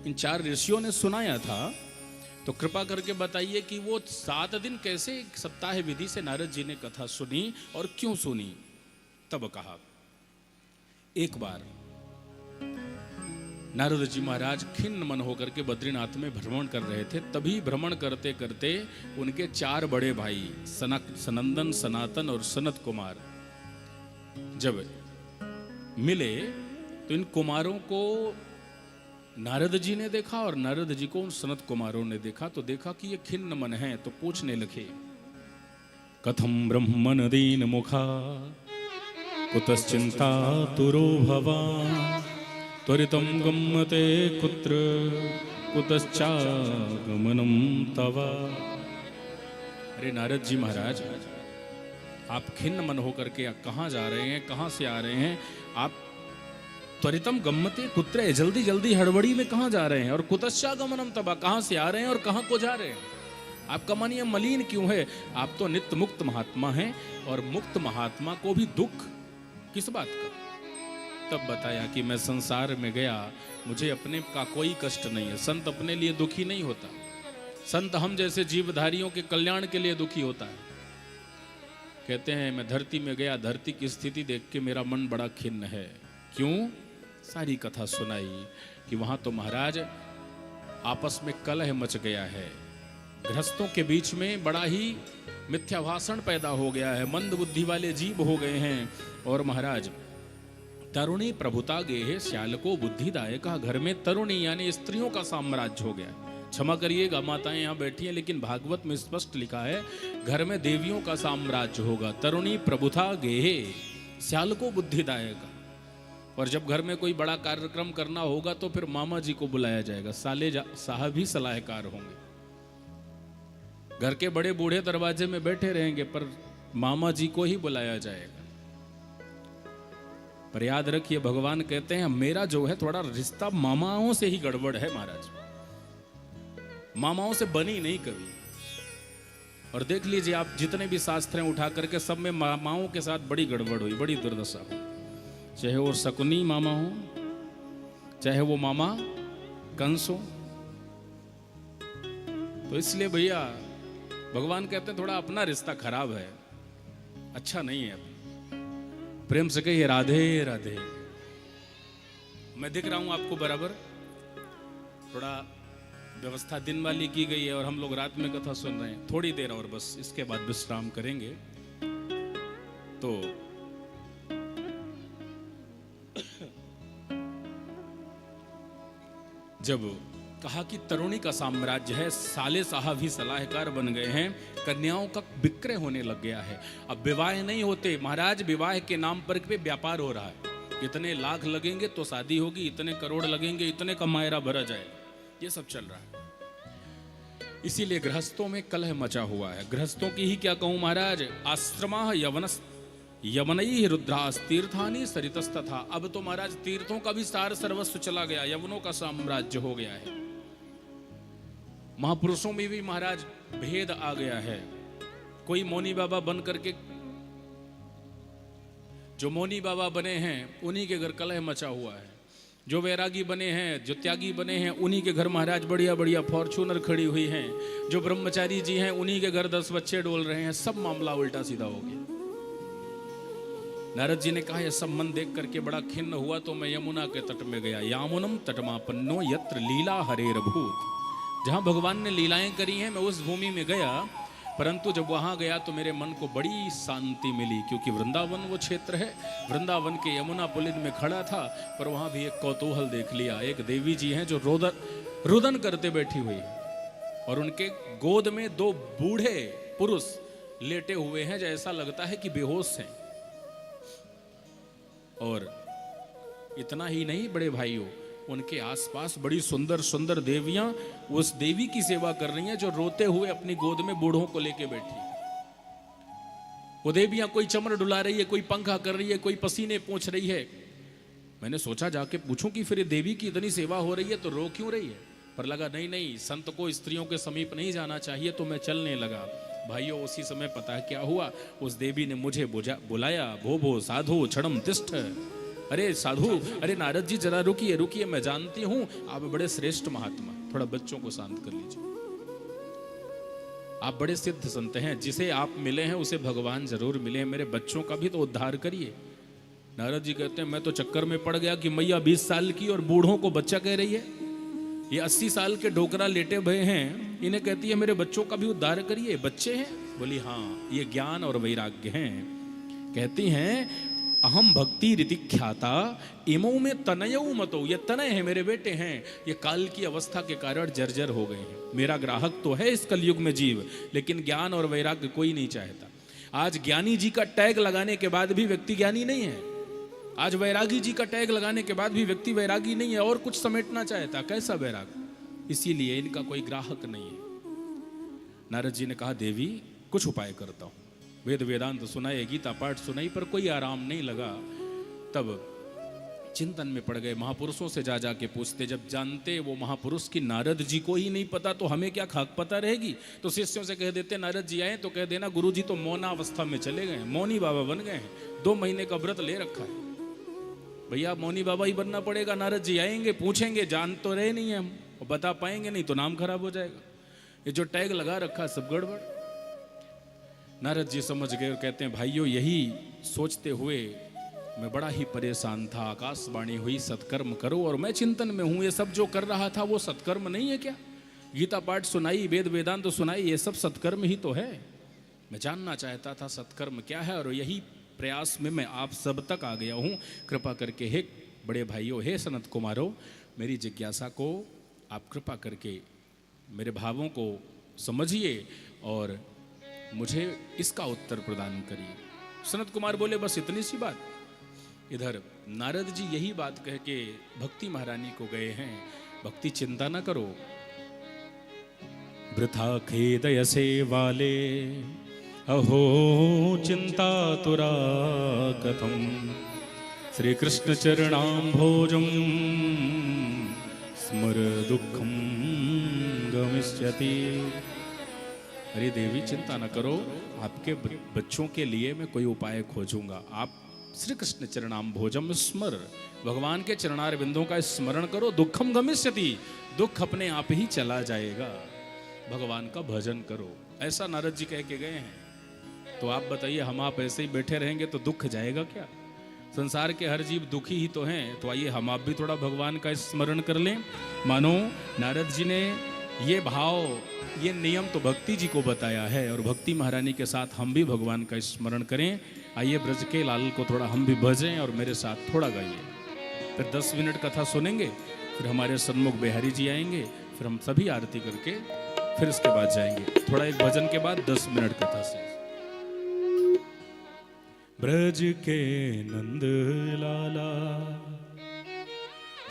इन 4 ऋषियों ने सुनाया था। तो कृपा करके बताइए कि वो 7 दिन कैसे सप्ताह विधि से नारद जी ने कथा सुनी और क्यों सुनी? तब कहा, एक बार नारद जी महाराज खिन्न मन होकर के बद्रीनाथ में भ्रमण कर रहे थे। तभी भ्रमण करते करते उनके 4 बड़े भाई सनक, सनंदन, सनातन और सनत कुमार जब मिले तो इन कुमारों को नारद जी ने देखा और नारद जी को उन सनत कुमारों ने देखा। तो देखा कि ये खिन्न मन है, तो पूछने लगे, कथम ब्रह्मन दीन मुखा कुतश्चिंता तुरो भवान् त्वरितं गम्यते कुत्र कुतश्चागमनं तव। अरे नारद जी महाराज, आप खिन्न मन होकर के कहाँ जा रहे हैं, कहाँ से आ रहे हैं? आप त्वरितम गम्यते कुत्र, जल्दी जल्दी हड़बड़ी में कहाँ जा रहे हैं? और कुतश्चागमनम तब, कहाँ से आ रहे हैं और कहाँ को जा रहे हैं? आपका मन ये मलिन क्यों है? आप तो नित्य मुक्त महात्मा हैं, और मुक्त महात्मा को भी दुख किस बात का? तब बताया कि मैं संसार में गया, मुझे अपने का कोई कष्ट नहीं है। संत अपने लिए दुखी नहीं होता, संत हम जैसे जीवधारियों के कल्याण के लिए दुखी होता है। कहते हैं मैं धरती में गया, धरती की स्थिति देख के मेरा मन बड़ा खिन्न है। क्यों? सारी कथा सुनाई कि वहां तो महाराज आपस में कलह मच गया है, गृहस्थों के बीच में बड़ा ही मिथ्या भाषण पैदा हो गया है, मंद बुद्धि वाले जीव हो गए हैं। और महाराज तरुणी प्रभुता गेहे श्यालको बुद्धिदायका, घर में तरुणी यानी स्त्रियों का साम्राज्य हो गया। क्षमा करिएगा माताएं यहाँ बैठी हैं, लेकिन भागवत में स्पष्ट लिखा है घर में देवियों का साम्राज्य होगा। तरुणी प्रभुता गेहे श्यालको बुद्धिदायका। और जब घर में कोई बड़ा कार्यक्रम करना होगा तो फिर मामा जी को बुलाया जाएगा, साहब ही सलाहकार होंगे। घर के बड़े बूढ़े दरवाजे में बैठे रहेंगे, पर मामा जी को ही बुलाया जाएगा। पर याद रखिए, भगवान कहते हैं मेरा जो है थोड़ा रिश्ता मामाओं से ही गड़बड़ है महाराज, मामाओं से बनी नहीं कभी। और देख लीजिए आप जितने भी शास्त्र हैं उठा करके, सब में मामाओं के साथ बड़ी गड़बड़ हुई, बड़ी दुर्दशा हुई। चाहे वो शकुनी मामा हो, चाहे वो मामा कंस हो। तो इसलिए भैया भगवान कहते हैं थोड़ा अपना रिश्ता खराब है, अच्छा नहीं है। प्रेम से कहिए राधे राधे। मैं दिख रहा हूं आपको बराबर। थोड़ा व्यवस्था दिन वाली की गई है और हम लोग रात में कथा सुन रहे हैं। थोड़ी देर और बस, इसके बाद विश्राम करेंगे। तो जब कहा कि तरुणी का साम्राज्य है, साले साहब ही सलाहकार बन गए हैं, कन्याओं का विक्रय होने लग गया है, अब विवाह नहीं होते महाराज, विवाह के नाम पर पे व्यापार हो रहा है। इतने लाख लगेंगे तो शादी होगी, इतने करोड़ लगेंगे, इतने का मायरा भरा जाएगा, ये सब चल रहा है। इसीलिए गृहस्थों में कलह मचा हुआ है। गृहस्थों की ही क्या कहूं महाराज, आश्रमा यवनई रुद्रास तीर्थानी सरितस्तथा। अब तो महाराज तीर्थों का भी सार सर्वस्व चला गया, यवनों का साम्राज्य हो गया है। महापुरुषों में भी महाराज भेद आ गया है। कोई मौनी बाबा बन करके, जो मौनी बाबा बने हैं उन्हीं के घर कलह मचा हुआ है। जो वैरागी बने हैं, जो त्यागी बने हैं, उन्हीं के घर महाराज बढ़िया बढ़िया फॉर्चूनर खड़ी हुई हैं। जो ब्रह्मचारी जी हैं उन्हीं के घर 10 बच्चे डोल रहे हैं। सब मामला उल्टा सीधा हो गया। नारद जी ने कहा यह सब मन देख करके बड़ा खिन्न हुआ, तो मैं यमुना के तट में गया। यामुनम तटमापन्नो यत्र लीला हरेर भूत। जहां भगवान ने लीलाएं करी हैं मैं उस भूमि में गया, परंतु जब वहां गया तो मेरे मन को बड़ी शांति मिली, क्योंकि वृंदावन वो क्षेत्र है। वृंदावन के यमुना पुलिन में खड़ा था, पर वहां भी एक कौतूहल देख लिया। एक देवी जी हैं जो रुदन करते बैठी हुई है, और उनके गोद में 2 बूढ़े पुरुष लेटे हुए हैं, जैसा लगता है कि बेहोश हैं। और इतना ही नहीं बड़े भाइयों, उनके आसपास बड़ी सुंदर सुंदर देवियां उस देवी की सेवा कर रही हैं जो रोते हुए अपनी गोद में बूढ़ों को लेके बैठी। वो देवियां कोई चमर डुला रही है, कोई पंखा कर रही है, कोई पसीने पोंछ रही है। मैंने सोचा जाके पूछूं कि फिर ये देवी की इतनी सेवा हो रही है तो रो क्यों रही है, पर लगा नहीं नहीं, संत को स्त्रियों के समीप नहीं जाना चाहिए, तो मैं चलने लगा। भाइयों उसी समय पता है क्या हुआ, उस देवी ने मुझे बुलाया, भो भो साधु क्षणम तिष्ठ। अरे साधु, अरे नारद जी जरा रुकिए रुकिए, मैं जानती हूं आप बड़े श्रेष्ठ महात्मा, थोड़ा बच्चों को शांत कर लीजिए। आप बड़े सिद्ध संत हैं, जिसे आप मिले हैं उसे भगवान जरूर मिले, मेरे बच्चों का भी तो उद्धार करिए। नारद जी कहते हैं मैं तो चक्कर में पड़ गया कि मैया 20 साल की और बूढ़ों को बच्चा कह रही है। ये 80 साल के डोकरा लेटे भय हैं, इन्हें कहती है मेरे बच्चों का भी उद्धार करिए। बच्चे हैं? बोली हाँ, ये ज्ञान और वैराग्य हैं। कहती हैं अहम भक्ति रीति ख्याता इमो में तनयऊ मतो, ये तनय है, मेरे बेटे हैं, ये काल की अवस्था के कारण जर्जर हो गए हैं। मेरा ग्राहक तो है इस कलयुग में जीव, लेकिन ज्ञान और वैराग्य कोई नहीं चाहता। आज ज्ञानी जी का टैग लगाने के बाद भी व्यक्ति ज्ञानी नहीं है, आज वैरागी जी का टैग लगाने के बाद भी व्यक्ति वैरागी नहीं है, और कुछ समेटना चाहता। कैसा वैराग? इसीलिए इनका कोई ग्राहक नहीं है। नारद जी ने कहा देवी कुछ उपाय करता हूं। वेद वेदांत सुनाए, गीता पाठ सुनाई, पर कोई आराम नहीं लगा। तब चिंतन में पड़ गए। महापुरुषों से जा जाके पूछते, जब जानते वो महापुरुष की नारद जी को ही नहीं पता तो हमें क्या खाक पता रहेगी। तो शिष्यों से कह देते नारद जी आए तो कह देना गुरु जी तो मौनावस्था में चले गए, मौनी बाबा बन गए हैं, 2 महीने का व्रत ले रखा है। भैया मौनी बाबा ही बनना पड़ेगा। नारद जी आएंगे, पूछेंगे, जान तो रहे नहीं हम, और बता पाएंगे नहीं तो नाम खराब हो जाएगा। ये जो टैग लगा रखा सब गड़बड़। नारद जी समझ गए और कहते हैं भाइयों यही सोचते हुए मैं बड़ा ही परेशान था। आकाशवाणी हुई सत्कर्म करो, और मैं चिंतन में हूं, ये सब जो कर रहा था वो सत्कर्म नहीं है क्या? गीता पाठ सुनाई, वेद वेदांत सुनाई, ये सब सत्कर्म ही तो है। मैं जानना चाहता था सत्कर्म क्या है, और यही प्रयास में मैं आप सब तक आ गया हूं। कृपा करके हे बड़े भाइयों, हे सनत कुमारों, मेरी जिज्ञासा को आप कृपा करके मेरे भावों को समझिए और मुझे इसका उत्तर प्रदान करिए। सनत कुमार बोले बस इतनी सी बात? इधर नारद जी यही बात कह के भक्ति महारानी को गए हैं, भक्ति चिंता न करो। वृथा खेदयसे वाले अहो चिंता तुरा कथम, श्री कृष्ण चरणाम्भोजम स्मर दुखम गमिष्यति। अरे देवी चिंता न करो, आपके बच्चों के लिए मैं कोई उपाय खोजूंगा। आप श्री कृष्ण चरणाम्भोजम स्मर, भगवान के चरणार बिंदों का स्मरण करो, दुखम गमिष्यति, दुख अपने आप ही चला जाएगा। भगवान का भजन करो, ऐसा नारद जी कह के गए हैं। तो आप बताइए, हम आप ऐसे ही बैठे रहेंगे तो दुख जाएगा क्या? संसार के हर जीव दुखी ही तो हैं। तो आइए हम आप भी थोड़ा भगवान का स्मरण कर लें। मानो नारद जी ने ये भाव, ये नियम तो भक्ति जी को बताया है, और भक्ति महारानी के साथ हम भी भगवान का स्मरण करें। आइए ब्रज के लाल को थोड़ा हम भी भजें और मेरे साथ थोड़ा गाइए। फिर 10 मिनट कथा सुनेंगे, फिर हमारे सन्मुख बिहारी जी आएंगे, फिर हम सभी आरती करके फिर इसके बाद जाएंगे। थोड़ा एक भजन के बाद 10 मिनट कथा से। ब्रज के नंद लाला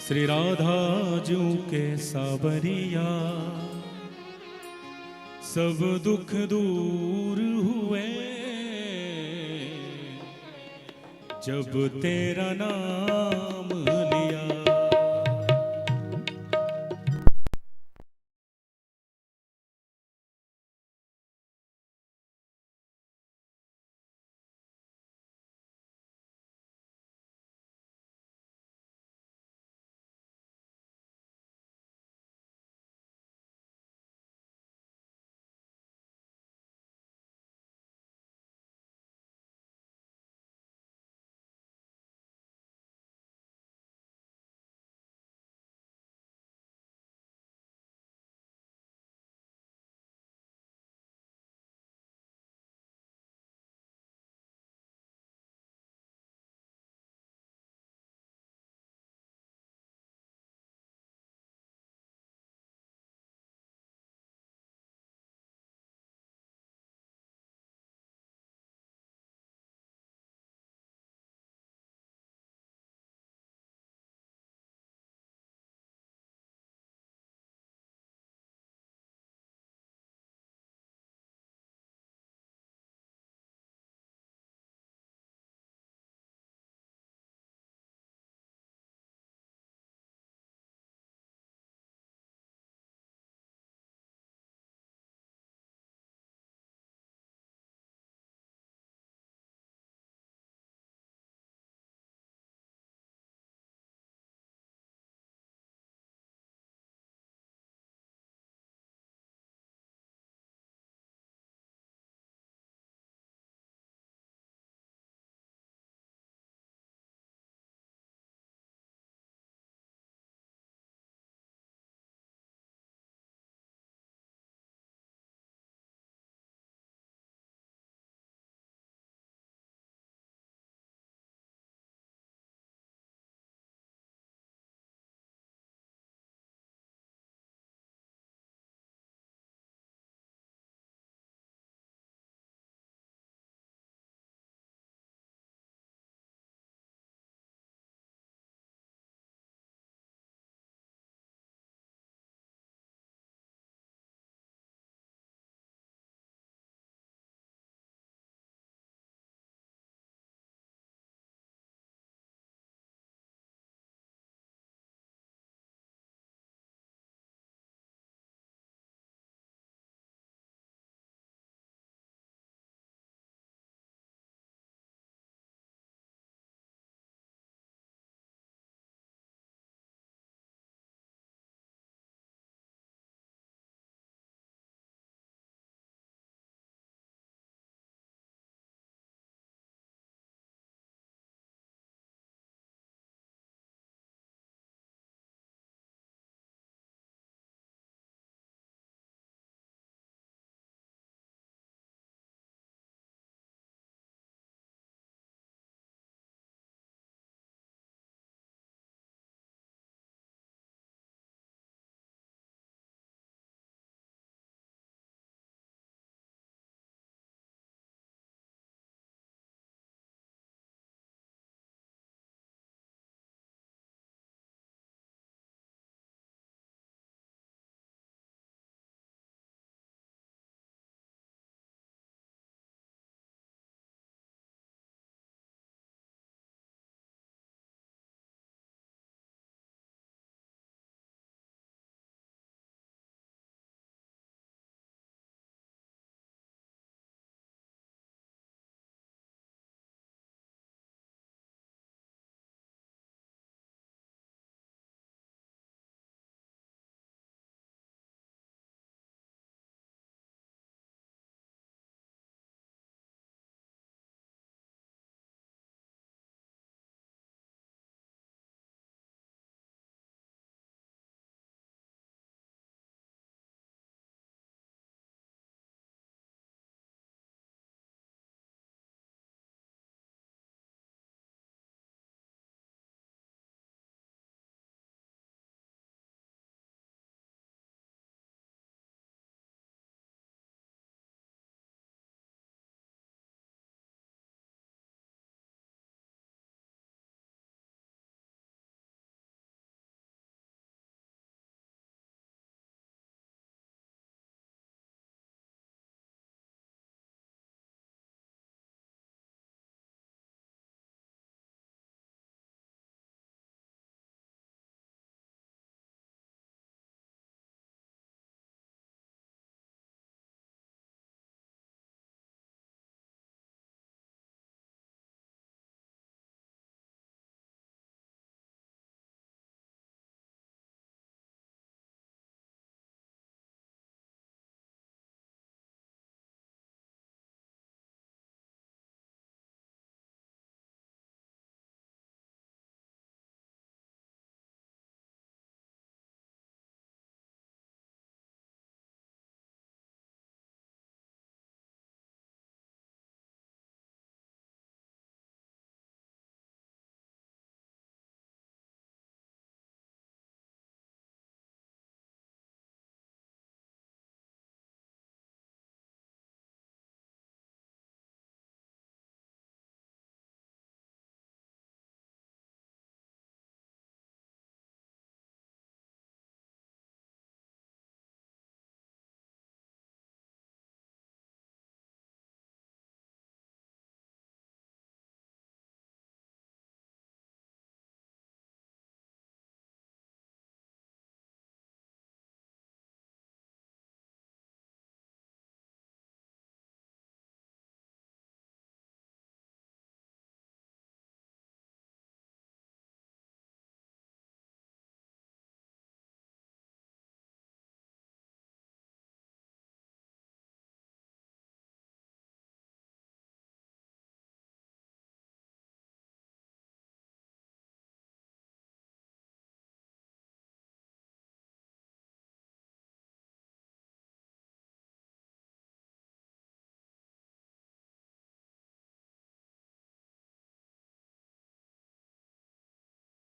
श्री राधा जू के सावरिया, सब दुख दूर हुए जब तेरा नाम